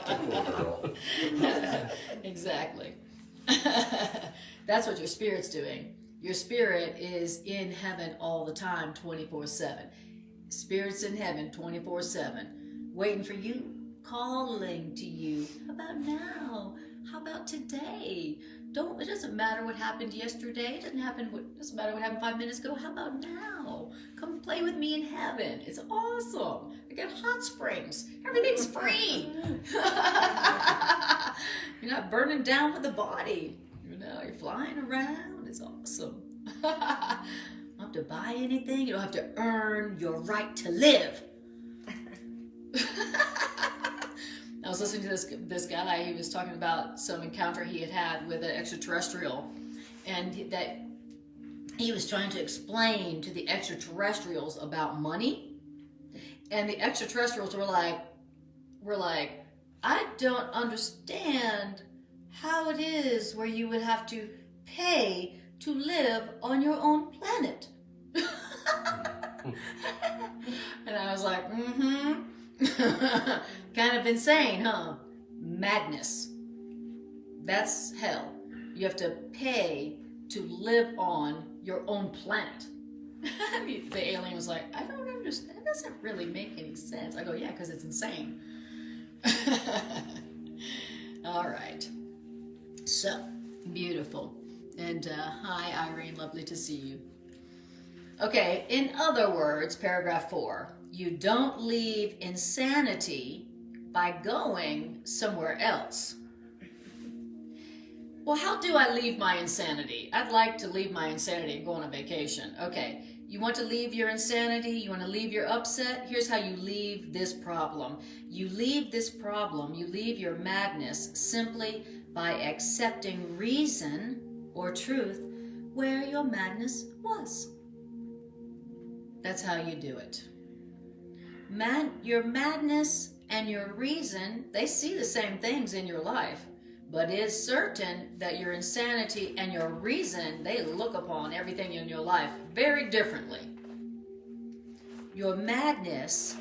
[SPEAKER 3] Cool girl.
[SPEAKER 1] Exactly. That's what your spirit's doing. Your spirit is in heaven all the time, 24/7. Spirit's in heaven 24/7, waiting for you, calling to you. How about now? How about today? It doesn't matter what happened yesterday. It doesn't matter what happened 5 minutes ago. How about now? Come play with me in heaven. It's awesome. I got hot springs. Everything's free. You're not burning down with the body. You're flying around. It's awesome. You don't have to buy anything. You don't have to earn your right to live. I was listening to this guy. He was talking about some encounter he had with an extraterrestrial, and that he was trying to explain to the extraterrestrials about money, and the extraterrestrials were like, I don't understand how it is where you would have to pay to live on your own planet. And I was like, kind of insane, huh? Madness. That's hell. You have to pay to live on your own planet. The alien was like, I don't understand. That doesn't really make any sense. I go, yeah, because it's insane. All right. So, beautiful. And hi, Irene. Lovely to see you. Okay, in other words, paragraph 4. You don't leave insanity by going somewhere else. Well, how do I leave my insanity? I'd like to leave my insanity and go on a vacation. Okay, you want to leave your insanity? You want to leave your upset? Here's how you leave this problem. You leave this problem, you leave your madness simply by accepting reason or truth where your madness was. That's how you do it. Your madness and your reason, they see the same things in your life, but it's certain that your insanity and your reason, they look upon everything in your life very differently. Your madness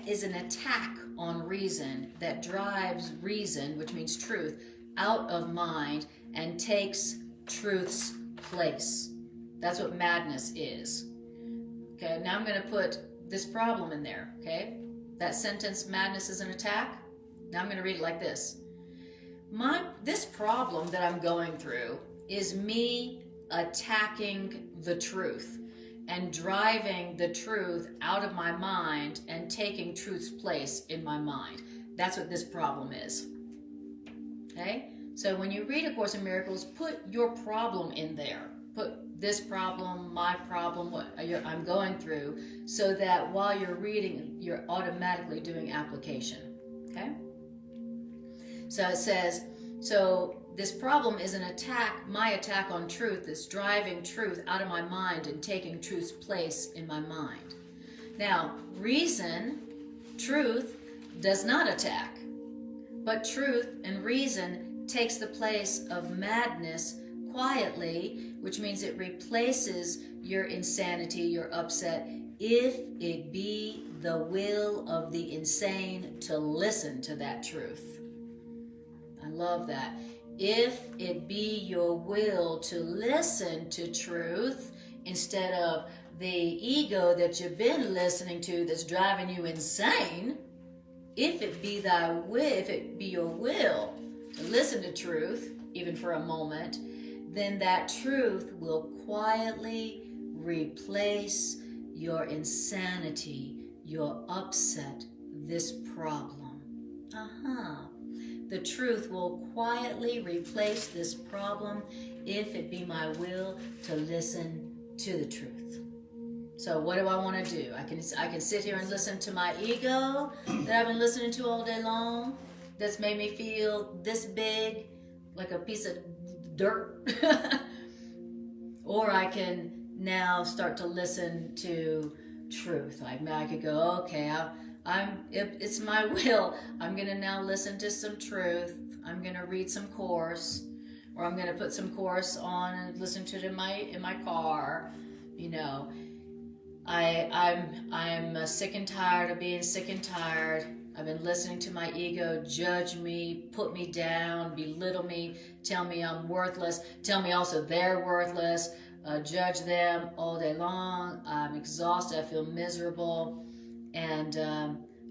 [SPEAKER 1] is an attack on reason that drives reason, which means truth, out of mind and takes truth's place. That's what madness is. Okay, now I'm going to put this problem in there, okay? That sentence, madness is an attack. Now I'm going to read it like this. This problem that I'm going through is me attacking the truth and driving the truth out of my mind and taking truth's place in my mind. That's what this problem is. Okay? So when you read A Course in Miracles, put your problem in there. Put this problem, my problem, what I'm going through, so that while you're reading, you're automatically doing application. Okay? So it says, so this problem is an attack, my attack on truth, that's driving truth out of my mind and taking truth's place in my mind. Now, reason, truth, does not attack, but truth and reason takes the place of madness quietly, which means it replaces your insanity, your upset, if it be the will of the insane to listen to that truth. I love that. If it be your will to listen to truth instead of the ego that you've been listening to that's driving you insane, if it be thy will, if it be your will to listen to truth, even for a moment, then that truth will quietly replace your insanity, your upset, this problem. The truth will quietly replace this problem if it be my will to listen to the truth. So what do I want to do? I can sit here and listen to my ego that I've been listening to all day long, that's made me feel this big, like a piece of dirt. Or I can now start to listen to truth. I could go, okay, it's my will. I'm going to now listen to some truth. I'm going to read some course, or I'm going to put some course on and listen to it in my car. You know, I'm sick and tired of being sick and tired. I've been listening to my ego judge me, put me down, belittle me, tell me I'm worthless, tell me also they're worthless, judge them all day long. I'm exhausted, I feel miserable. And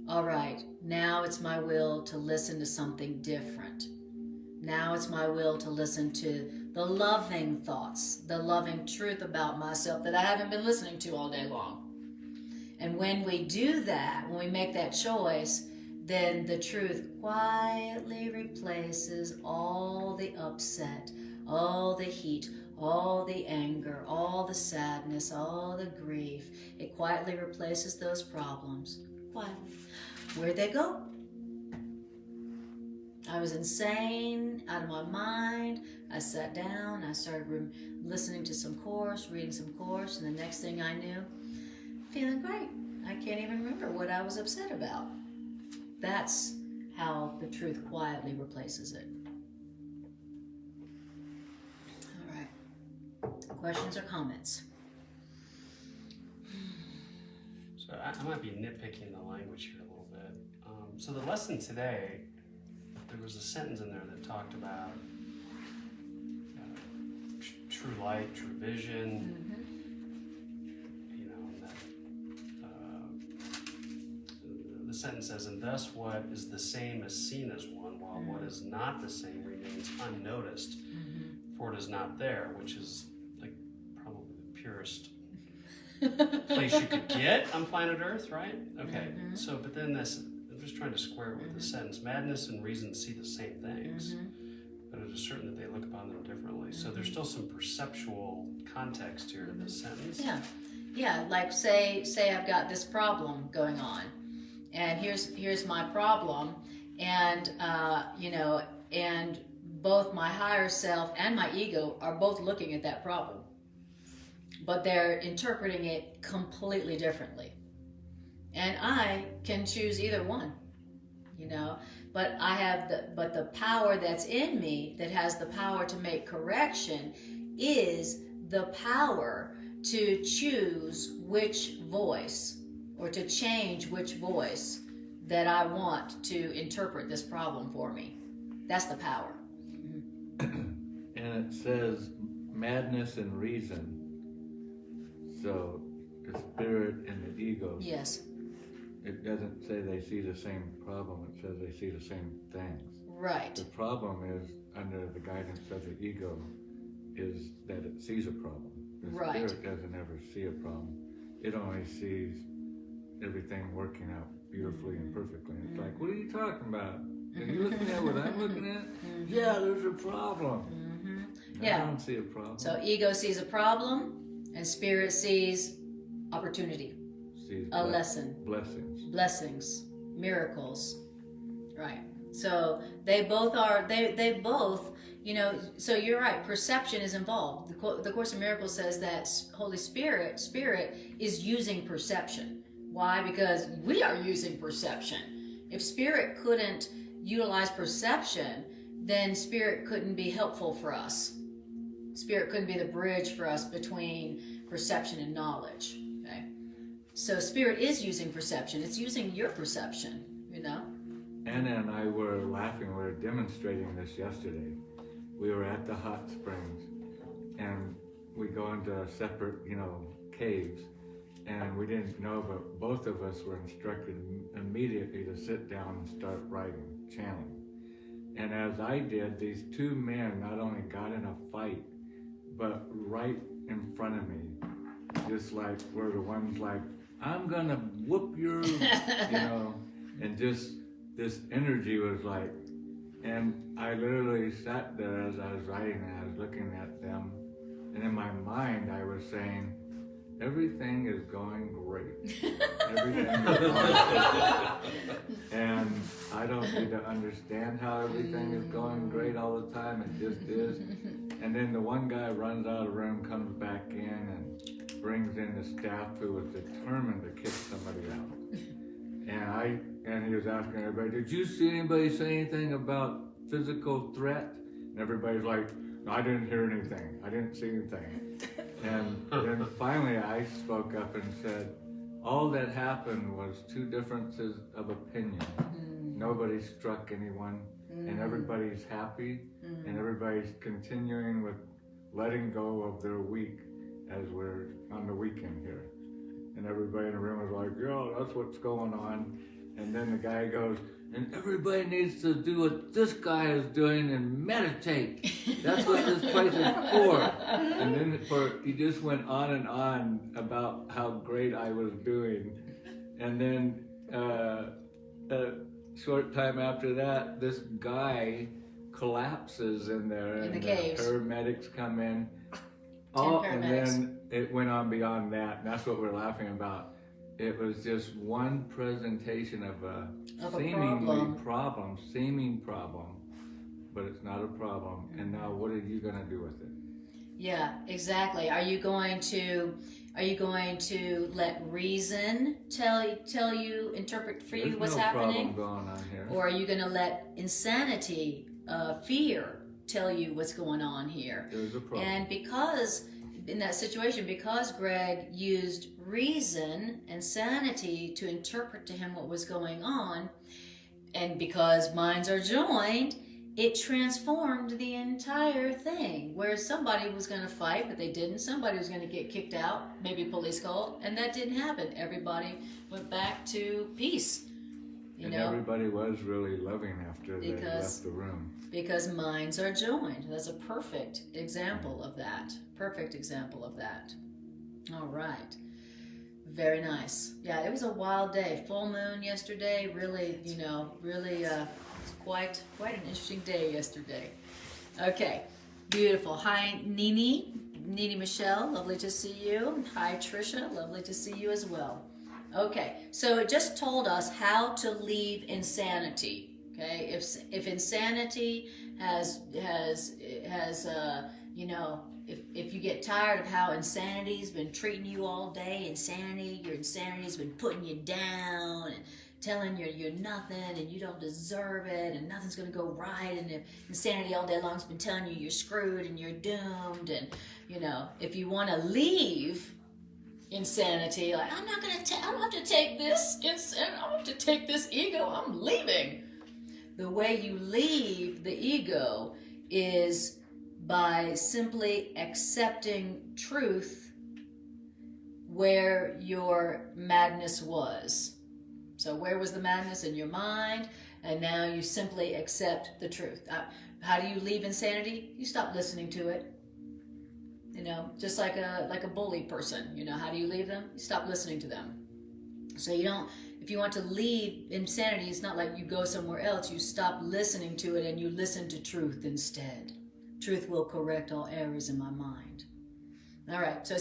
[SPEAKER 1] all right, now it's my will to listen to something different. Now it's my will to listen to the loving thoughts, the loving truth about myself that I haven't been listening to all day long. And when we do that, when we make that choice, then the truth quietly replaces all the upset, all the heat, all the anger, all the sadness, all the grief. It quietly replaces those problems. Quietly. Where'd they go? I was insane, out of my mind. I sat down, I started listening to some course, reading some course, and the next thing I knew, feeling great. I can't even remember what I was upset about. That's how the truth quietly replaces it. All right. Questions or comments?
[SPEAKER 6] So I might be nitpicking the language here a little bit. So the lesson today, there was a sentence in there that talked about true light, true vision. You know, and that the sentence says, "And thus what is the same is seen as one, while what is not the same remains unnoticed, for it is not there," which is like probably the purest place you could get on planet Earth, right? Okay, so but then this, I'm just trying to square it with the sentence. Madness and reason see the same things, but it is certain that they look upon them differently. So there's still some perceptual context here to this sentence.
[SPEAKER 1] Yeah, like say I've got this problem going on, and here's my problem, and and both my higher self and my ego are both looking at that problem, but they're interpreting it completely differently. And I can choose either one, but I have the power that's in me that has the power to make correction is the power to choose which voice or to change which voice that I want to interpret this problem for me. That's the power.
[SPEAKER 2] And it says madness and reason. So the spirit and the ego.
[SPEAKER 1] Yes.
[SPEAKER 2] It doesn't say they see the same problem, it says they see the same things.
[SPEAKER 1] Right.
[SPEAKER 2] The problem is, under the guidance of the ego, is that it sees a problem. The spirit doesn't ever see a problem. It only sees everything working out beautifully and perfectly. And it's like, what are you talking about? Are you looking at what I'm looking at? Yeah, there's a problem. I don't see a problem.
[SPEAKER 1] So ego sees a problem, and spirit sees opportunity,
[SPEAKER 2] Sees
[SPEAKER 1] a lesson,
[SPEAKER 2] blessings.
[SPEAKER 1] blessings, miracles. Right. So they both are. They both. You know. So you're right. Perception is involved. The Course in Miracles says that Holy Spirit is using perception. Why? Because we are using perception. If Spirit couldn't utilize perception, then Spirit couldn't be helpful for us. Spirit couldn't be the bridge for us between perception and knowledge. Okay. So Spirit is using perception. It's using your perception. You know.
[SPEAKER 2] Anna and I were laughing. We were demonstrating this yesterday. We were at the hot springs, and we go into separate, caves, and we didn't know, but both of us were instructed immediately to sit down and start writing, channeling. And as I did, these two men not only got in a fight, but right in front of me, just like were the ones like, I'm gonna whoop your, and just this energy was like, and I literally sat there as I was writing and I was looking at them, and in my mind I was saying, everything is going great. Everything is going great. And I don't need to understand how everything is going great all the time. It just is. And then the one guy runs out of the room, comes back in, and brings in the staff who was determined to kick somebody out. And he was asking everybody, did you see anybody say anything about physical threat? And everybody's like, no, I didn't hear anything. I didn't see anything. And then finally I spoke up and said, all that happened was two differences of opinion. Nobody struck anyone, and everybody's happy, and everybody's continuing with letting go of their week as we're on the weekend here. And everybody in the room was like, yeah, that's what's going on. And then the guy goes, and everybody needs to do what this guy is doing and meditate. That's what this place is for. And then he just went on and on about how great I was doing. And then a short time after that, this guy collapses in there.
[SPEAKER 1] In the
[SPEAKER 2] and
[SPEAKER 1] caves.
[SPEAKER 2] Paramedics come in.
[SPEAKER 1] Paramedics.
[SPEAKER 2] And then it went on beyond that. And that's what we're laughing about. It was just one presentation of a seeming problem, but it's not a problem. And now, what are you going to do with it?
[SPEAKER 1] Yeah, exactly. Are you going to let reason tell you, interpret for you what's happening?
[SPEAKER 2] There's no problem going on here.
[SPEAKER 1] Or are you going to let insanity, fear tell you what's going on here?
[SPEAKER 2] There's a problem.
[SPEAKER 1] And because in that situation, because Greg used reason and sanity to interpret to him what was going on, and because minds are joined, it transformed the entire thing. Where somebody was going to fight, but they didn't. Somebody was going to get kicked out, maybe police call, and that didn't happen. Everybody went back to peace.
[SPEAKER 2] And everybody was really loving after they left the room.
[SPEAKER 1] Because minds are joined. That's a perfect example of that. Perfect example of that. All right. Very nice. Yeah, it was a wild day. Full moon yesterday. Really, it's quite an interesting day yesterday. Okay, beautiful. Hi, Nini Michelle. Lovely to see you. Hi, Trisha. Lovely to see you as well. Okay, so it just told us how to leave insanity. Okay, if insanity if you get tired of how insanity's been treating you all day, your insanity's been putting you down and telling you you're nothing and you don't deserve it and nothing's gonna go right, and if insanity all day long's been telling you you're screwed and you're doomed, and if you want to leave insanity, like I don't have to take this, I don't have to take this ego, I'm leaving. The way you leave the ego is by simply accepting truth where your madness was. So where was the madness? In your mind, and now you simply accept the truth. How do you leave insanity? You stop listening to it. Just like a bully person. How do you leave them? You stop listening to them. So you don't, if you want to leave insanity, it's not like you go somewhere else. You stop listening to it and you listen to truth instead. Truth will correct all errors in my mind. All right, so it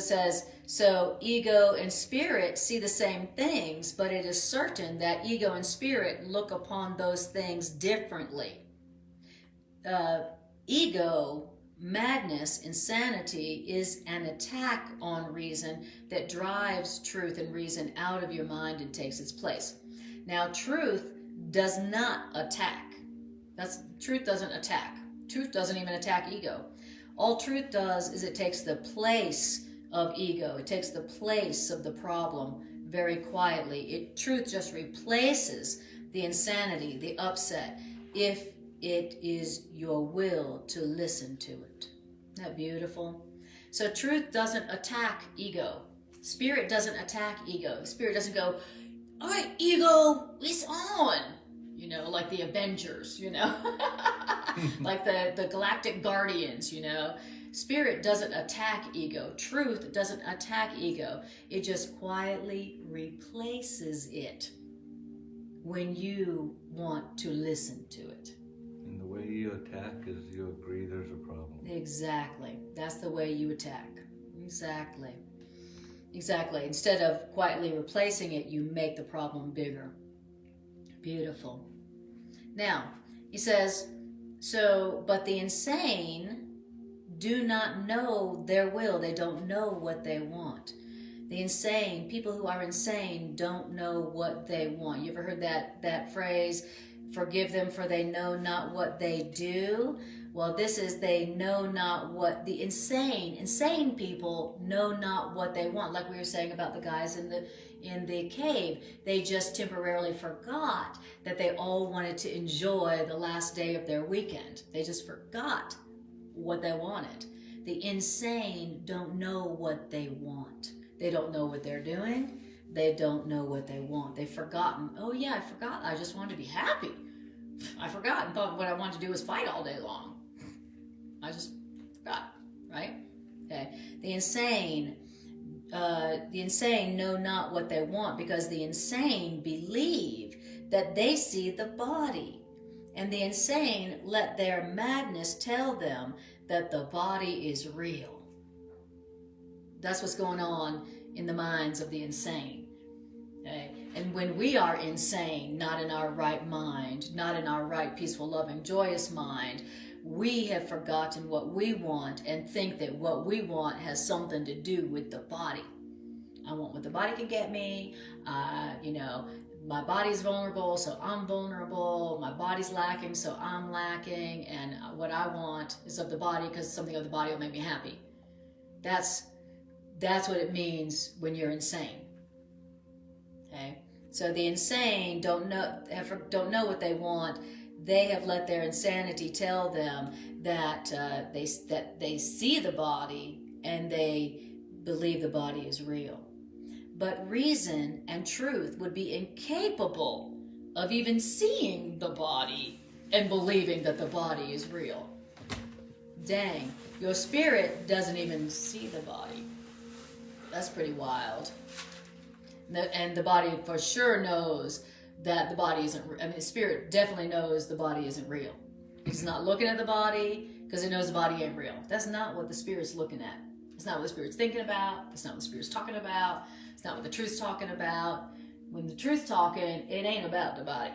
[SPEAKER 1] says, so ego and spirit see the same things, but it is certain that ego and spirit look upon those things differently. Ego, madness, insanity is an attack on reason that drives truth and reason out of your mind and takes its place. Now, truth does not attack. Truth doesn't attack. Truth doesn't even attack ego. All truth does is it takes the place of ego. It takes the place of the problem very quietly. Truth just replaces the insanity, the upset, if it is your will to listen to it. Isn't that beautiful? So truth doesn't attack ego. Spirit doesn't attack ego. Spirit doesn't go, all right, ego, it's on. You know, like the Avengers, you know, like the Galactic Guardians, you know. Spirit doesn't attack ego. Truth doesn't attack ego. It just quietly replaces it when you want to listen to it.
[SPEAKER 2] And the way you attack is you agree there's a problem.
[SPEAKER 1] Exactly. That's the way you attack. Exactly. Instead of quietly replacing it, you make the problem bigger. Beautiful. Now, he says, but the insane do not know their will. They don't know what they want. The insane, people who are insane don't know what they want. You ever heard that phrase, forgive them for they know not what they do? Well, this is they know not what the insane people know not what they want. Like we were saying about the guys in the cave, they just temporarily forgot that they all wanted to enjoy the last day of their weekend. They just forgot what they wanted. The insane don't know what they want. They don't know what they're doing. They don't know what they want. They've forgotten, oh yeah, I forgot. I just wanted to be happy. I forgot and thought what I wanted to do was fight all day long. I just forgot, right? Okay. The insane know not what they want because the insane believe that they see the body. And the insane let their madness tell them that the body is real. That's what's going on in the minds of the insane. Okay? And when we are insane, not in our right mind, not in our right, peaceful, loving, joyous mind, we have forgotten what we want and think that what we want has something to do with the body. I want what the body can get me. My body's vulnerable, so I'm vulnerable. My body's lacking, so I'm lacking. And what I want is of the body because something of the body will make me happy. That's what it means when you're insane. Okay? So the insane don't know what they want. They have let their insanity tell them that they see the body and they believe the body is real. But reason and truth would be incapable of even seeing the body and believing that the body is real. Dang, your spirit doesn't even see the body. That's pretty wild. And the body for sure knows that the body isn't, the spirit definitely knows the body isn't real. It's not looking at the body because it knows the body ain't real. That's not what the spirit's looking at. It's not what the spirit's thinking about. It's not what the spirit's talking about. It's not what the truth's talking about. When the truth's talking, it ain't about the body.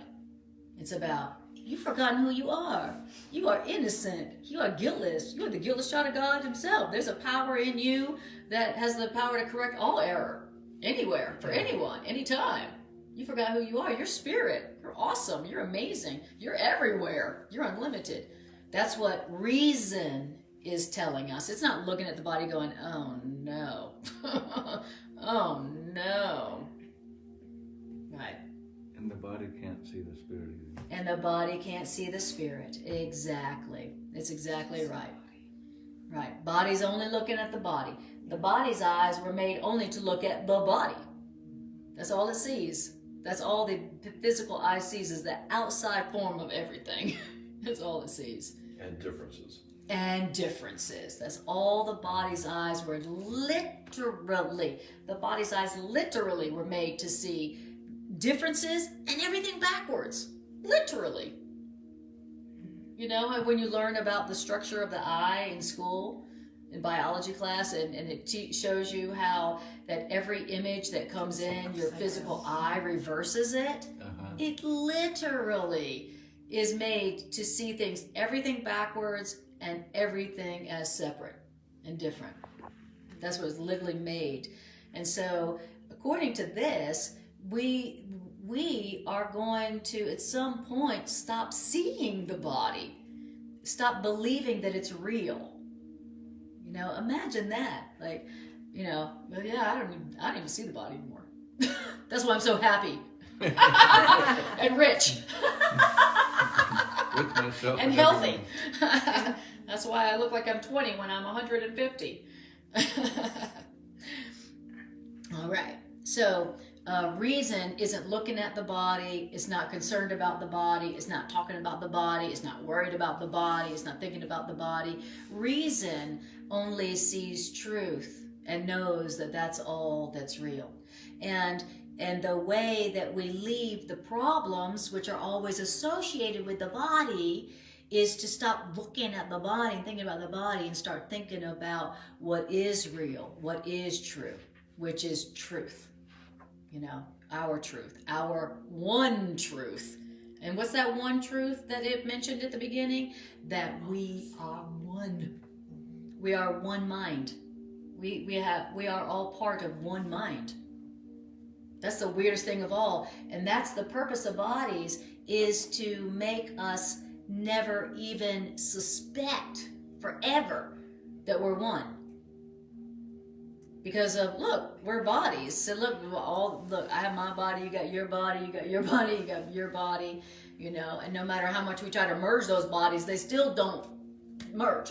[SPEAKER 1] It's about, you've forgotten who you are. You are innocent. You are guiltless. You are the guiltless child of God himself. There's a power in you that has the power to correct all error. Anywhere, for anyone, anytime. You forgot who you are. You're spirit. You're awesome. You're amazing. You're everywhere. You're unlimited. That's what reason is telling us. It's not looking at the body going, oh no. Oh no. Right.
[SPEAKER 2] And the body can't see the spirit either.
[SPEAKER 1] And the body can't see the spirit. Exactly. It's exactly right. Right. Body's only looking at the body. The body's eyes were made only to look at the body. That's all it sees. That's all the physical eye sees is the outside form of everything. That's all it sees.
[SPEAKER 3] And differences.
[SPEAKER 1] and differences. That's all the body's eyes were literally, the body's eyes literally were made to see differences and everything backwards. Literally. You know, and when you learn about the structure of the eye in school, in biology class, and it shows you how that every image that comes in your physical eye reverses it. It literally is made to see things, everything backwards and everything as separate and different. That's what it's literally made. And so, according to this, we are going to, at some point, stop seeing the body, stop believing that it's real. You know, imagine that. Like, you know, well, yeah, I don't even see the body anymore. That's why I'm so happy and rich
[SPEAKER 2] With myself
[SPEAKER 1] and healthy. That's why I look like I'm 20 when I'm 150. All right. So reason isn't looking at the body. It's not concerned about the body. It's not talking about the body. It's not worried about the body. It's not thinking about the body. Reason only sees truth and knows that that's all that's real. And the way that we leave the problems, which are always associated with the body, is to stop looking at the body and thinking about the body and start thinking about what is real, what is true, which is truth. You know, our truth, our one truth. And what's that one truth that it mentioned at the beginning? That we are one. We are one mind. We are all part of one mind. That's the weirdest thing of all. And that's the purpose of bodies, is to make us never even suspect forever that we're one. Because of, look, we're bodies. So look, I have my body, you got your body, you got your body, you got your body, you know, and no matter how much we try to merge those bodies, they still don't merge.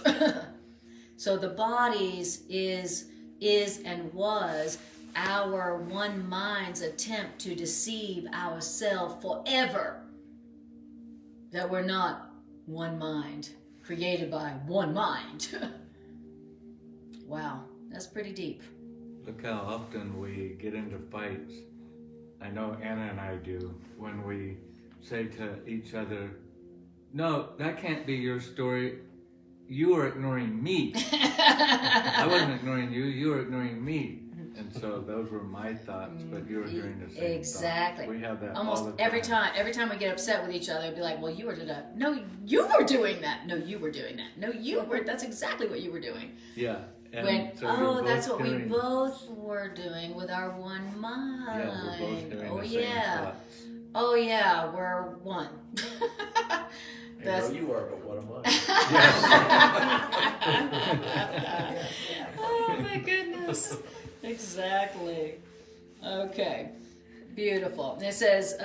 [SPEAKER 1] So the bodies is and was our one mind's attempt to deceive ourselves forever that we're not one mind, created by one mind. Wow, that's pretty deep.
[SPEAKER 2] Look how often we get into fights. I know Anna and I do, when we say to each other, no, that can't be your story. You are ignoring me. I wasn't ignoring you, you were ignoring me. And so those were my thoughts, but you were hearing the same
[SPEAKER 1] Exactly.
[SPEAKER 2] thoughts. We have that
[SPEAKER 1] almost
[SPEAKER 2] all the
[SPEAKER 1] every time we get upset with each other, it'd be like, well, you were doing that. No, you were doing that. No, you were doing that. No, you were. That's exactly what you were doing.
[SPEAKER 2] Yeah. And
[SPEAKER 1] When,
[SPEAKER 2] so we're both
[SPEAKER 1] that's what we
[SPEAKER 2] hearing-
[SPEAKER 1] both were doing with our one mind.
[SPEAKER 2] Yeah, we're both hearing
[SPEAKER 1] Oh
[SPEAKER 2] the same
[SPEAKER 1] yeah.
[SPEAKER 2] thoughts.
[SPEAKER 1] Oh yeah, we're one.
[SPEAKER 3] I know you are, but what am I?
[SPEAKER 1] Oh my goodness. Exactly. Okay. Beautiful. And it says,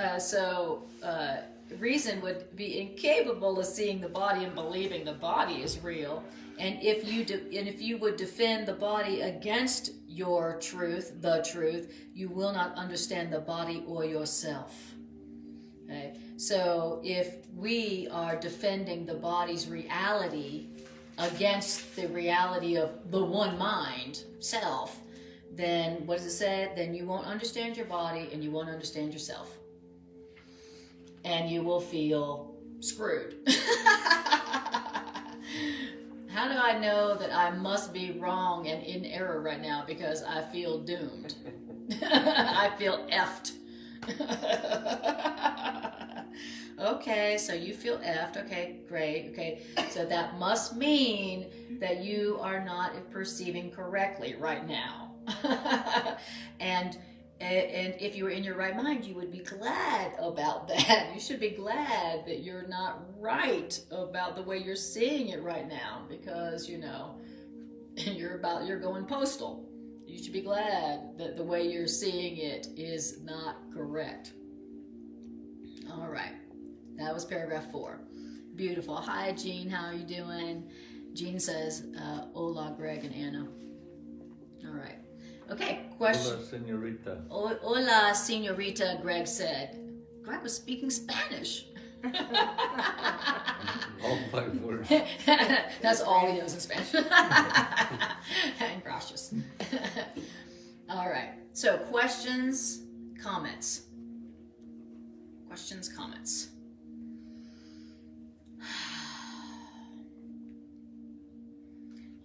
[SPEAKER 1] reason would be incapable of seeing the body and believing the body is real. And if you would defend the body against your truth, the truth, you will not understand the body or yourself. Okay? So if we are defending the body's reality against the reality of the one mind, self, then what does it say? Then you won't understand your body and you won't understand yourself. And you will feel screwed. How do I know that I must be wrong and in error right now? Because I feel doomed. I feel effed. Okay, so you feel effed. Okay, great. Okay, so that must mean that you are not perceiving correctly right now. And if you were in your right mind, you would be glad about that. You should be glad that you're not right about the way you're seeing it right now, because you know you're going postal. You should be glad that the way you're seeing it is not correct. All right, that was paragraph 4. Beautiful. Hi, Jean. How are you doing? Jean says, "Hola, Greg and Anna." All right. Okay, question.
[SPEAKER 2] Hola, señorita.
[SPEAKER 1] Hola, señorita, Greg said. Greg was speaking Spanish.
[SPEAKER 2] All 5 words.
[SPEAKER 1] That's all he knows in Spanish. And gracias. All right. So questions, comments. Questions, comments.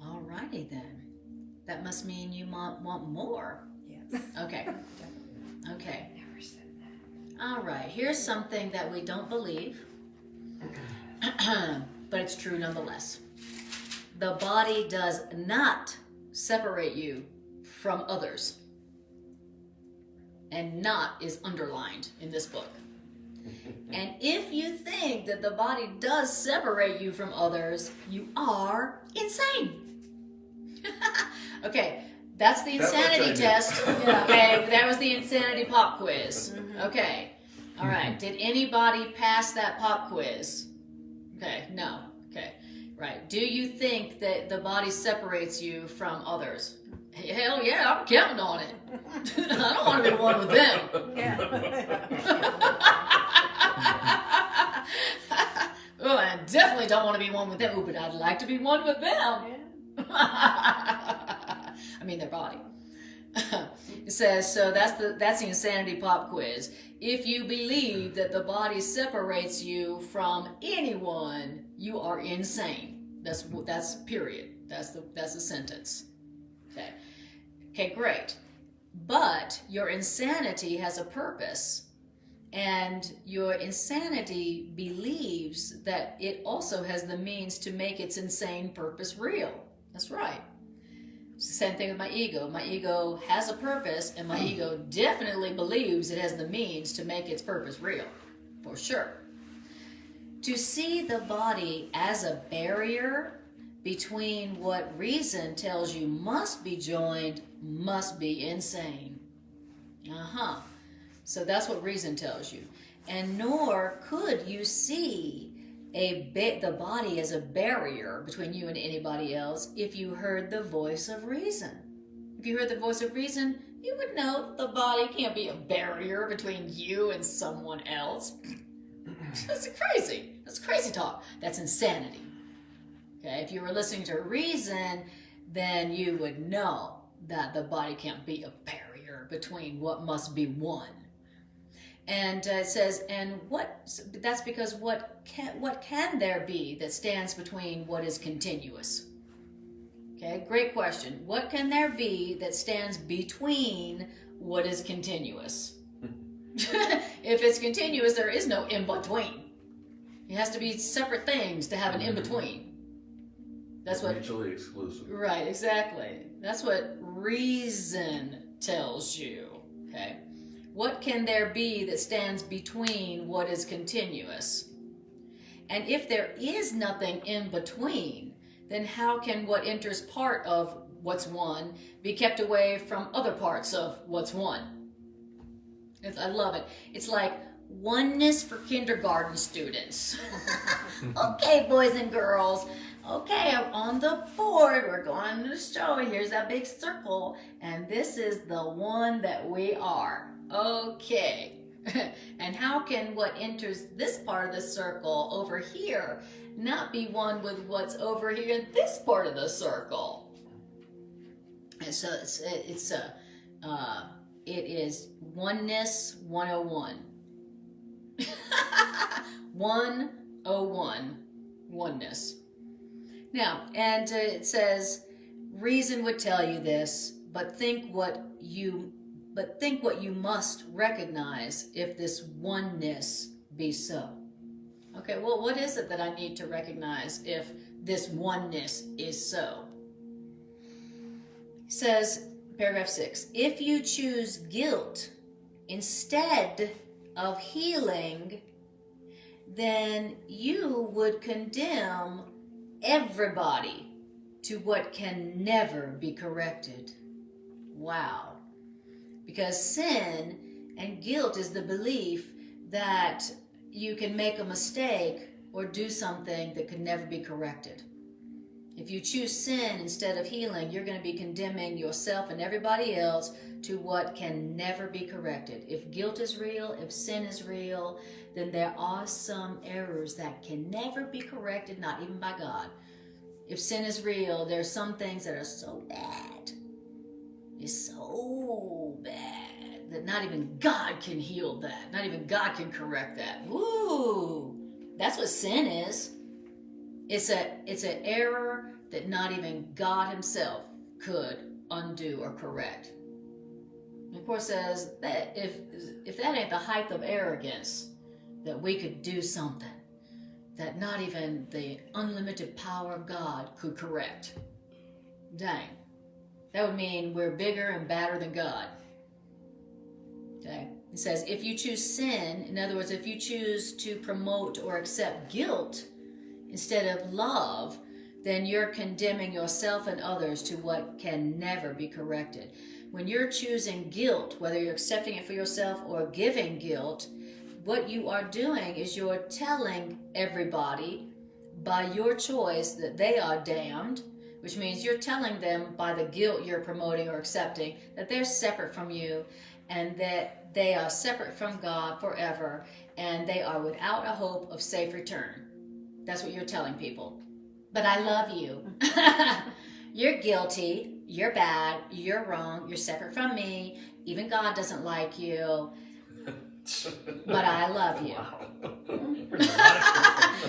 [SPEAKER 1] All righty then. That must mean you might want more.
[SPEAKER 4] Yes.
[SPEAKER 1] Okay. Okay.
[SPEAKER 4] Never said that.
[SPEAKER 1] All right. Here's something that we don't believe, but it's true nonetheless. The body does not separate you from others. And not is underlined in this book. And if you think that the body does separate you from others, you are insane. Okay, that's the
[SPEAKER 3] That much I
[SPEAKER 1] insanity
[SPEAKER 3] knew.
[SPEAKER 1] test. Okay, that was the insanity pop quiz. Okay, all right. Did anybody pass that pop quiz? Okay, no. Okay, right. Do you think that the body separates you from others? Hell yeah, I'm counting on it. I don't want to be one with them.
[SPEAKER 4] Yeah.
[SPEAKER 1] Oh, I definitely don't want to be one with them. Oh, but I'd like to be one with them. I mean, their body. It says, so that's the insanity pop quiz. If you believe that the body separates you from anyone, you are insane. That's period. That's the sentence. Okay. Okay, great. But your insanity has a purpose. And your insanity believes that it also has the means to make its insane purpose real. That's right. It's the same thing with my ego. My ego has a purpose, and my ego definitely believes it has the means to make its purpose real. For sure. To see the body as a barrier between what reason tells you must be joined must be insane. So that's what reason tells you. And nor could you see the body as a barrier between you and anybody else if you heard the voice of reason. If you heard the voice of reason, you would know the body can't be a barrier between you and someone else. That's crazy. That's crazy talk. That's insanity. Okay, if you were listening to reason, then you would know that the body can't be a barrier between what must be one. And it says, and that's because what can there be that stands between what is continuous? Okay, great question. What can there be that stands between what is continuous? If it's continuous, there is no in-between. It has to be separate things to have an in-between. That's what
[SPEAKER 3] mutually exclusive.
[SPEAKER 1] Right, exactly. That's what reason tells you. Okay. What can there be that stands between what is continuous? And if there is nothing in between, then how can what enters part of what's one be kept away from other parts of what's one? I love it. It's like oneness for kindergarten students. Okay, boys and girls. Okay, on the board, we're going to show. Here's that big circle, and this is the one that we are. Okay. And how can what enters this part of the circle over here not be one with what's over here in this part of the circle? And so it is oneness 101. 101 oneness. Now, and it says, reason would tell you this, but think what you must recognize if this oneness be so. Okay, well, what is it that I need to recognize if this oneness is so? It says, paragraph 6, if you choose guilt instead of healing, then you would condemn everybody to what can never be corrected. Wow. Because sin and guilt is the belief that you can make a mistake or do something that can never be corrected. If you choose sin instead of healing, you're going to be condemning yourself and everybody else to what can never be corrected. If guilt is real, if sin is real, then there are some errors that can never be corrected, not even by God. If sin is real, there's some things that are so bad. It's so bad that not even God can heal that. Not even God can correct that. Woo! That's what sin is. It's an error that not even God himself could undo or correct. And of course says that if that ain't the height of arrogance, that we could do something that not even the unlimited power of God could correct. Dang. That would mean we're bigger and badder than God. Okay. It says, if you choose sin, in other words, if you choose to promote or accept guilt instead of love, then you're condemning yourself and others to what can never be corrected. When you're choosing guilt, whether you're accepting it for yourself or giving guilt, what you are doing is you're telling everybody by your choice that they are damned, which means you're telling them by the guilt you're promoting or accepting that they're separate from you and that they are separate from God forever and they are without a hope of safe return. That's what you're telling people. But I love you. You're guilty. You're bad. You're wrong. You're separate from me. Even God doesn't like you. But I love you.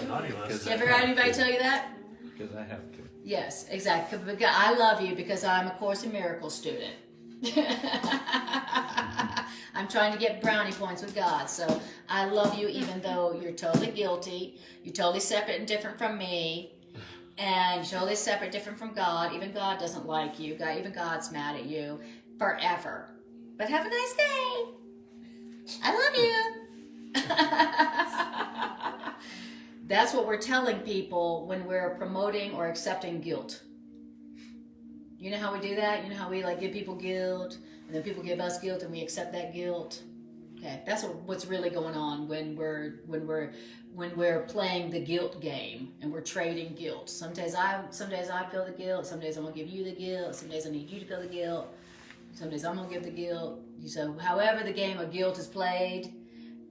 [SPEAKER 6] Naughty list.
[SPEAKER 1] You ever had anybody tell you that?
[SPEAKER 2] Because I have to.
[SPEAKER 1] Yes, exactly. Because I love you because I'm a Course in Miracles student. I'm trying to get brownie points with God. So I love you even though you're totally guilty. You're totally separate and different from me. And you're totally separate, different from God. Even God doesn't like you. Even God's mad at you forever. But have a nice day. I love you. That's what we're telling people when we're promoting or accepting guilt. You know how we do that? You know how we give people guilt, and then people give us guilt, and we accept that guilt. Okay, that's what's really going on when we're playing the guilt game and we're trading guilt. Some days I feel the guilt. Some days I'm gonna give you the guilt. Some days I need you to feel the guilt. Some days I'm gonna give the guilt. So however the game of guilt is played,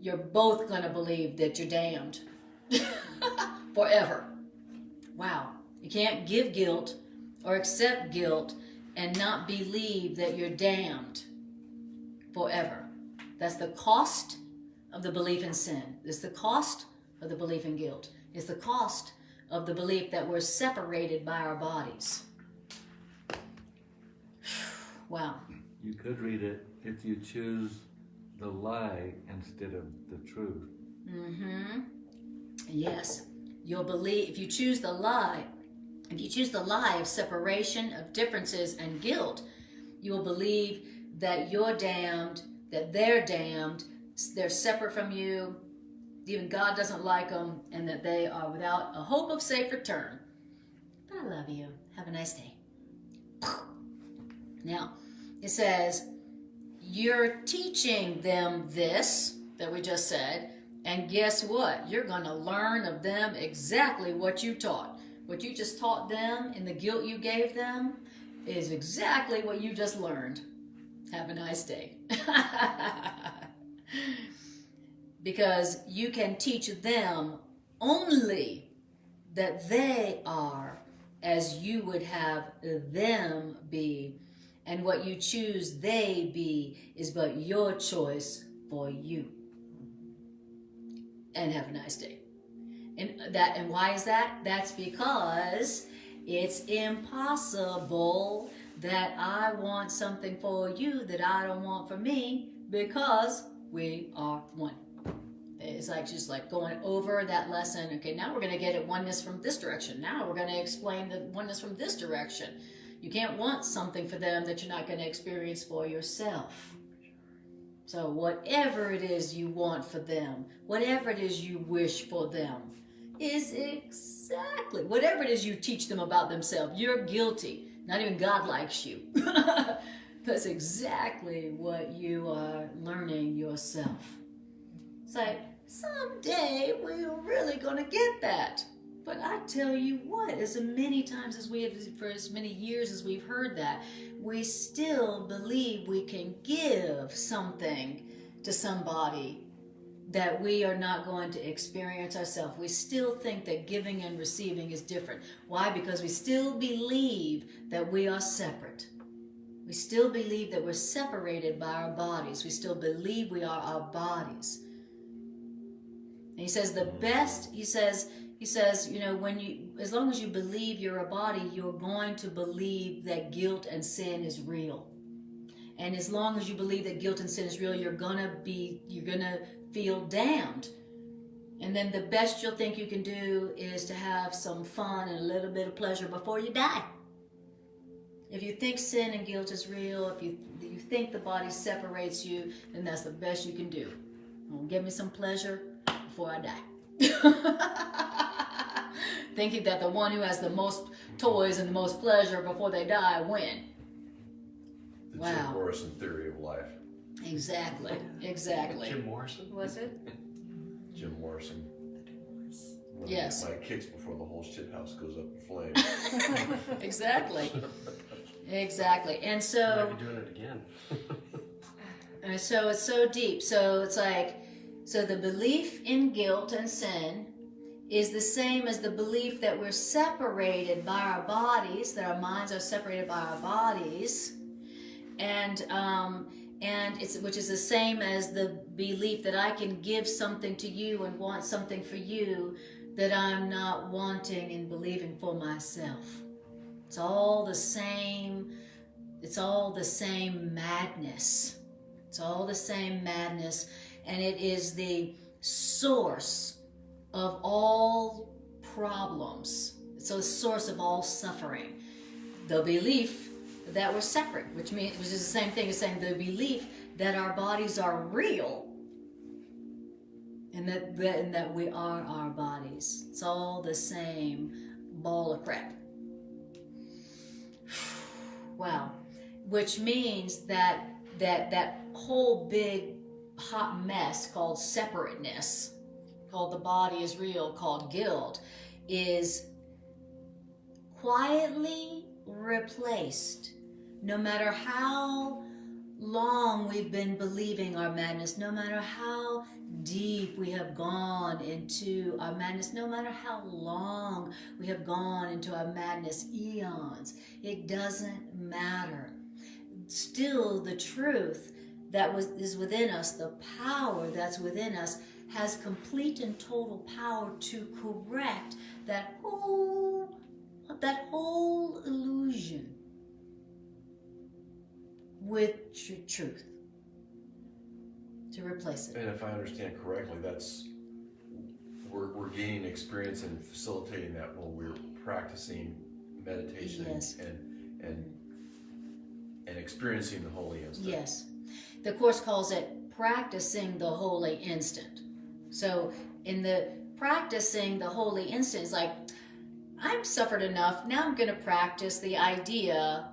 [SPEAKER 1] you're both gonna believe that you're damned forever. Wow, you can't give guilt or accept guilt and not believe that you're damned forever. That's the cost of the belief in sin. It's the cost of the belief in guilt. It's the cost of the belief that we're separated by our bodies. Wow.
[SPEAKER 2] You could read it, if you choose the lie instead of the truth.
[SPEAKER 1] Mm-hmm. Yes. You'll believe, if you choose the lie of separation, of differences and guilt, you'll believe that you're damned, that they're damned, they're separate from you, even God doesn't like them, and that they are without a hope of safe return. But I love you. Have a nice day. Now, it says, you're teaching them this that we just said, and guess what? You're going to learn of them exactly what you taught. What you just taught them and the guilt you gave them is exactly what you just learned. Have a nice day. Because you can teach them only that they are as you would have them be. And what you choose they be is but your choice for you. And have a nice day. And why is that? That's because it's impossible that I want something for you that I don't want for me, because we are one. It's just like going over that lesson. Okay, now we're going to get at oneness from this direction. Now we're going to explain the oneness from this direction. You can't want something for them that you're not going to experience for yourself. So whatever it is you want for them, whatever it is you wish for them, is exactly, whatever it is you teach them about themselves, you're guilty. Not even God likes you. That's exactly what you are learning yourself. It's like, someday we're really going to get that. But I tell you what, as many times as we have, for as many years as we've heard that, we still believe we can give something to somebody that we are not going to experience ourselves. We still think that giving and receiving is different. Why? Because we still believe that we are separate. We still believe that we're separated by our bodies. We still believe we are our bodies. And he says the best, he says, you know, when you, as long as you believe you're a body, you're going to believe that guilt and sin is real. And as long as you believe that guilt and sin is real, you're gonna feel damned. And then the best you'll think you can do is to have some fun and a little bit of pleasure before you die. If you think sin and guilt is real, if you think the body separates you, then that's the best you can do. Give me some pleasure before I die. Thinking that the one who has the most toys and the most pleasure before they die win.
[SPEAKER 3] The
[SPEAKER 1] Wow.
[SPEAKER 3] Jim Morrison theory of life.
[SPEAKER 1] Exactly.
[SPEAKER 6] Jim Morrison?
[SPEAKER 4] Was it?
[SPEAKER 3] Jim Morrison. When
[SPEAKER 1] Yes.
[SPEAKER 3] My kicks before the whole shit house goes up in flames.
[SPEAKER 1] Exactly. Exactly. And
[SPEAKER 6] Might
[SPEAKER 1] so,
[SPEAKER 6] be doing it again.
[SPEAKER 1] and so it's so deep. So it's like, so the belief in guilt and sin is the same as the belief that we're separated by our bodies, that our minds are separated by our bodies, and it's, which is the same as the belief that I can give something to you and want something for you that I'm not wanting and believing for myself. It's all the same. It's all the same madness. It's all the same madness, and it is the source of all problems. It's the source of all suffering. The belief that we're separate, which is the same thing as saying the belief that our bodies are real, and that we are our bodies. It's all the same ball of crap. Wow. Which means that whole big hot mess called separateness, called the body is real, called guilt, is quietly replaced. No matter how long we've been believing our madness, no matter how deep we have gone into our madness, no matter how long we have gone into our madness, eons, it doesn't matter. Still, the truth that is within us, the power that's within us, has complete and total power to correct that whole illusion with truth, to replace it.
[SPEAKER 3] And if I understand correctly, that's we're gaining experience and facilitating that when we're practicing meditation.
[SPEAKER 1] Yes.
[SPEAKER 3] and experiencing the holy instant.
[SPEAKER 1] Yes. The Course calls it practicing the holy instant. So in the practicing the holy instant, it's like, I've suffered enough, now I'm going to practice the idea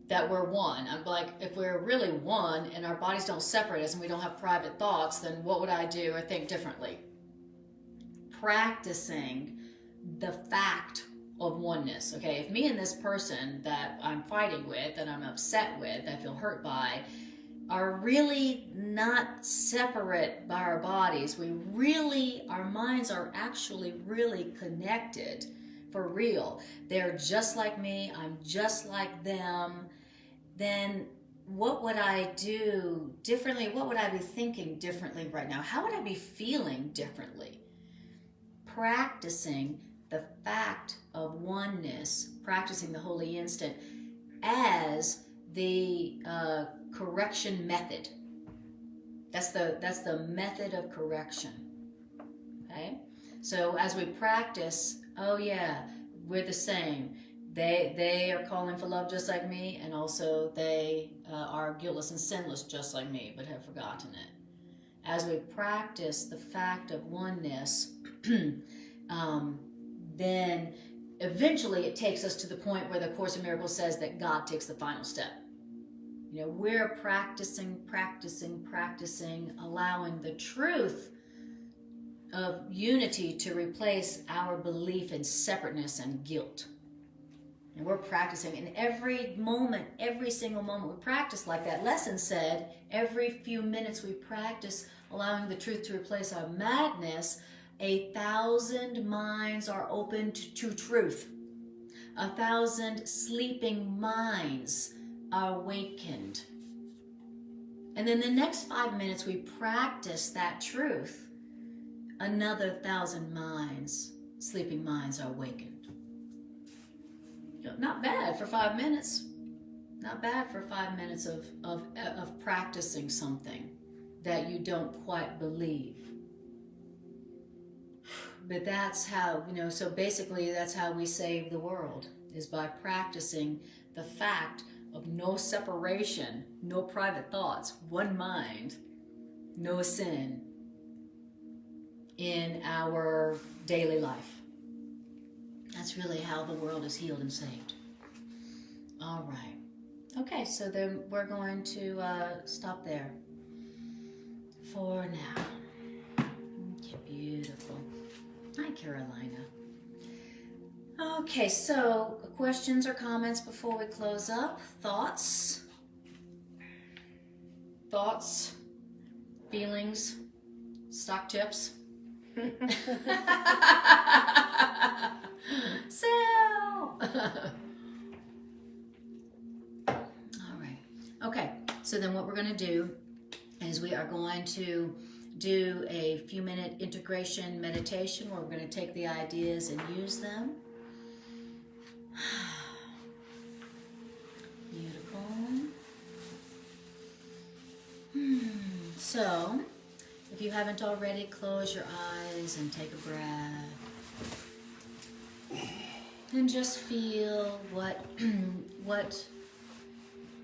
[SPEAKER 1] that we're one. I'm like, if we're really one and our bodies don't separate us and we don't have private thoughts, then what would I do or think differently? Practicing the fact of oneness. Okay, if me and this person that I'm fighting with, that I'm upset with, that I feel hurt by, are really not separate by our bodies, our minds are actually really connected for real. They're just like me, I'm just like them, then what would I do differently? What would I be thinking differently right now? How would I be feeling differently? Practicing the fact of oneness, practicing the holy instant as the correction method. That's the method of correction. Okay? So as we practice, oh yeah, we're the same. They are calling for love just like me, and also they are guiltless and sinless just like me, but have forgotten it. As we practice the fact of oneness, then eventually it takes us to the point where the Course in Miracles says that God takes the final step. You know, we're practicing, allowing the truth of unity to replace our belief in separateness and guilt. And we're practicing in every moment, every single moment we practice like that lesson said, every few minutes we practice allowing the truth to replace our madness, 1,000 minds are opened to truth. 1,000 sleeping minds are awakened. And then the next 5 minutes we practice that truth, another 1,000 minds, sleeping minds are awakened. Not bad for 5 minutes. Not bad for 5 minutes of practicing something that you don't quite believe. But that's how, so basically that's how we save the world, is by practicing the fact of no separation, no private thoughts, one mind, no sin in our daily life. That's really how the world is healed and saved. All right. Okay, so then we're going to stop there for now. Okay, beautiful. Hi, Carolina. Okay, so questions or comments before we close up? Thoughts? Thoughts? Feelings? Stock tips? Sell! All right. Okay, so then what we're going to do is we are going to do a few minute integration meditation where we're going to take the ideas and use them. Beautiful. So, if you haven't already, close your eyes and take a breath. And just feel what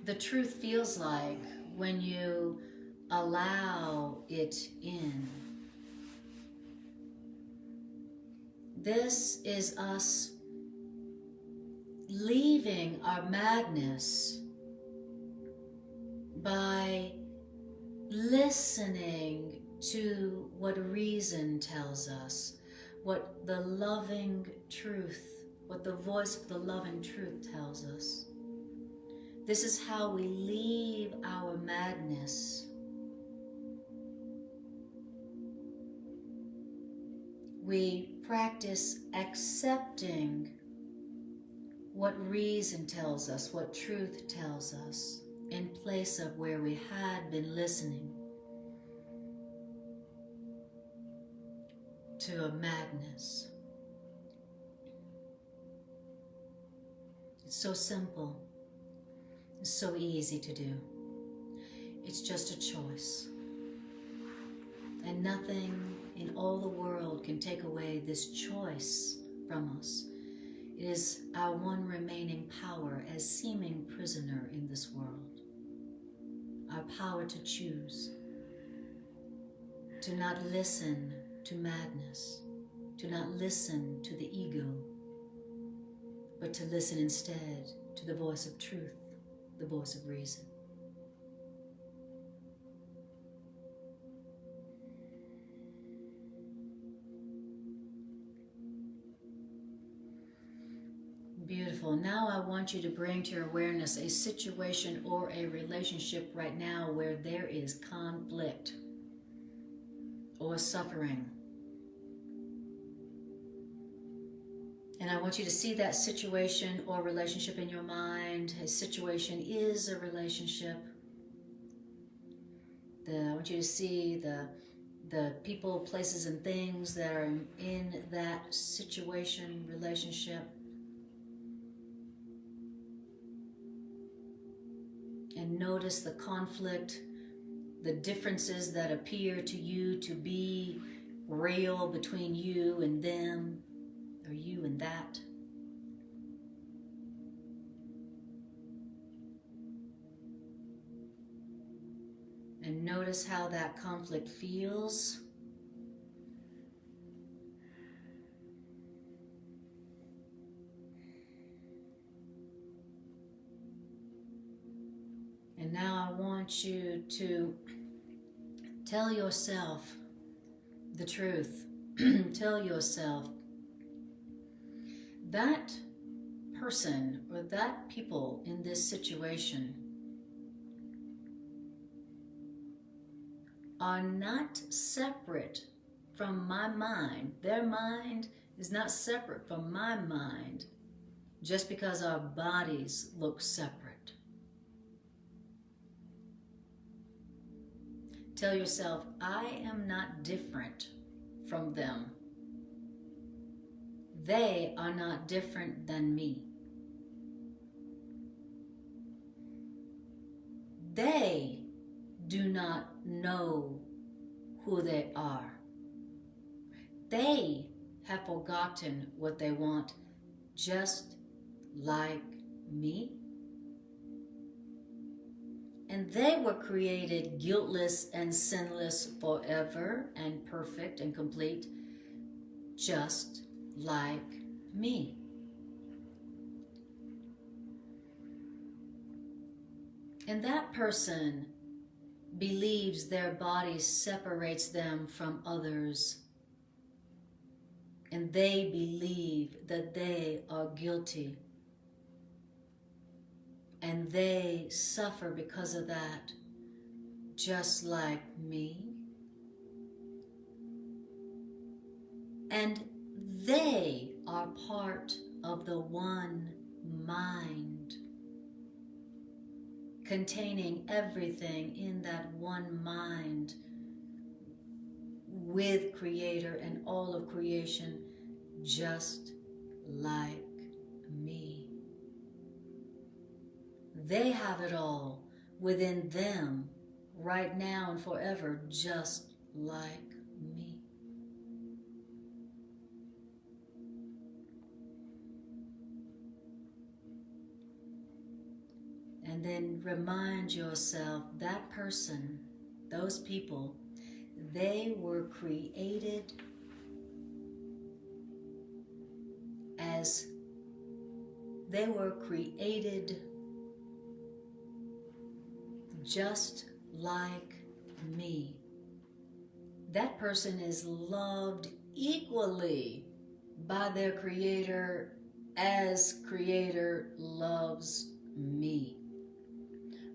[SPEAKER 1] the truth feels like when you allow it in. This is us leaving our madness by listening to what reason tells us, what the loving truth, what the voice of the loving truth tells us. This is how we leave our madness. We practice accepting what reason tells us, what truth tells us, in place of where we had been listening to a madness. It's so simple. It's so easy to do. It's just a choice. And nothing in all the world can take away this choice from us. It is our one remaining power as seeming prisoner in this world. Our power to choose. To not listen to madness. To not listen to the ego. But to listen instead to the voice of truth, the voice of reason. Beautiful. Now I want you to bring to your awareness a situation or a relationship right now where there is conflict or suffering. And I want you to see that situation or relationship in your mind. A situation is a relationship. I want you to see the people, places, and things that are in that situation, relationship. And notice the conflict, the differences that appear to you to be real between you and them, or you and that. And notice how that conflict feels. And now I want you to tell yourself the truth. tell yourself that person or that people in this situation are not separate from my mind. Their mind is not separate from my mind just because our bodies look separate. Tell yourself, I am not different from them. They are not different than me. They do not know who they are. They have forgotten what they want, just like me. And they were created guiltless and sinless forever and perfect and complete, just like me. And that person believes their body separates them from others, and they believe that they are guilty, and they suffer because of that, just like me. And they are part of the one mind, containing everything in that one mind, with Creator and all of creation, just like me. They have it all within them right now and forever, just like me. And then remind yourself that person, those people, they were created just like me. That person is loved equally by their Creator as Creator loves me.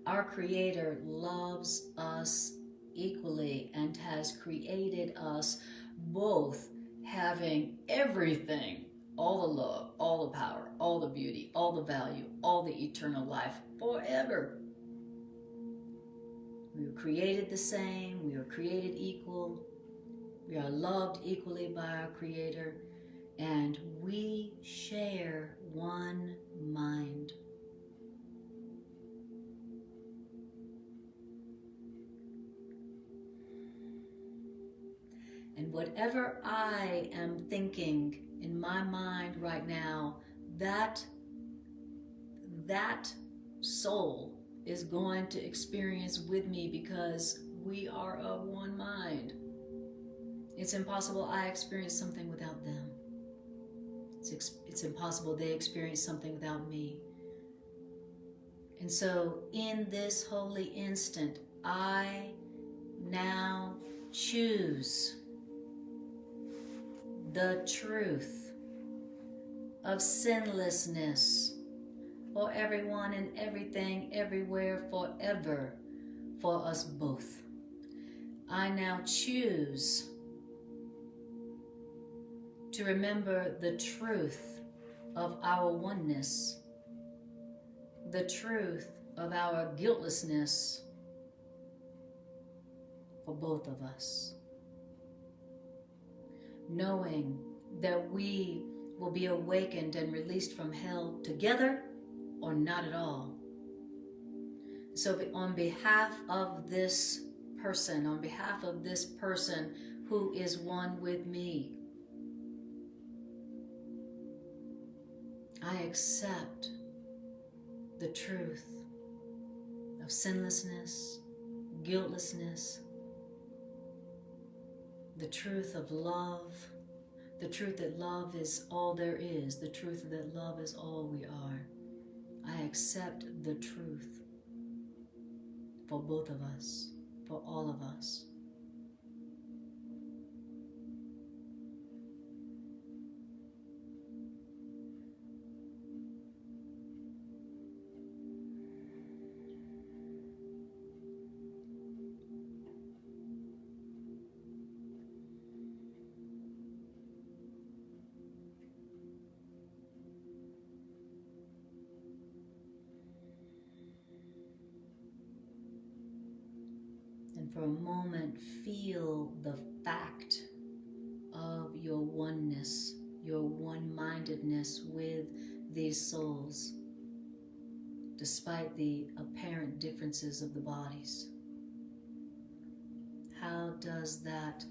[SPEAKER 1] Our Creator loves us equally and has created us both having everything, all the love, all the power, all the beauty, all the value, all the eternal life forever. We were created the same, we were created equal, we are loved equally by our Creator, and we share one mind. And whatever I am thinking in my mind right now, that soul is going to experience with me, because we are of one mind. It's impossible I experience something without them. It's impossible they experience something without me. And so in this holy instant, I now choose the truth of sinlessness for everyone and everything, everywhere, forever, for us both. I now choose to remember the truth of our oneness, the truth of our guiltlessness for both of us, knowing that we will be awakened and released from hell together or not at all. So on behalf of this person who is one with me, I accept the truth of sinlessness, guiltlessness, the truth of love, the truth that love is all there is, the truth that love is all we are. I accept the truth for both of us, for all of us. And for a moment, feel the fact of your oneness, your one-mindedness with these souls, despite the apparent differences of the bodies. How does that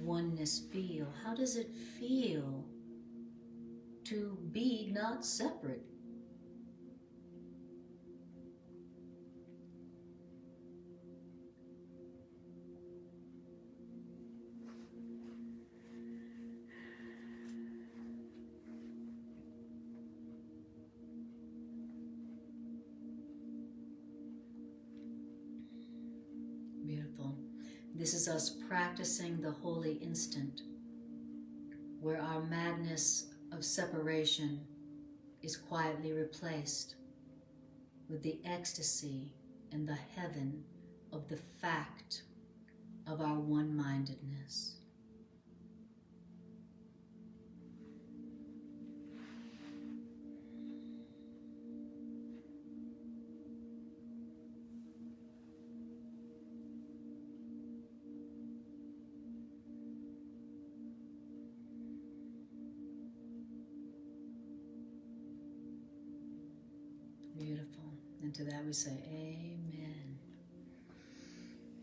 [SPEAKER 1] oneness feel? How does it feel to be not separate? Beautiful. This is us practicing the holy instant, where our madness of separation is quietly replaced with the ecstasy and the heaven of the fact of our one-mindedness. Beautiful. And to that we say, amen.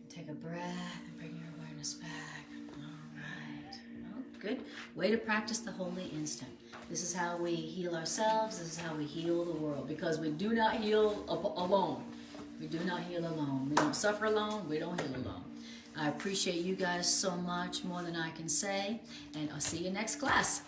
[SPEAKER 1] Take a breath and bring your awareness back. All right. Oh, good. Way to practice the holy instant. This is how we heal ourselves. This is how we heal the world. Because we do not heal alone. We do not heal alone. We don't suffer alone. We don't heal alone. I appreciate you guys so much, more than I can say. And I'll see you next class.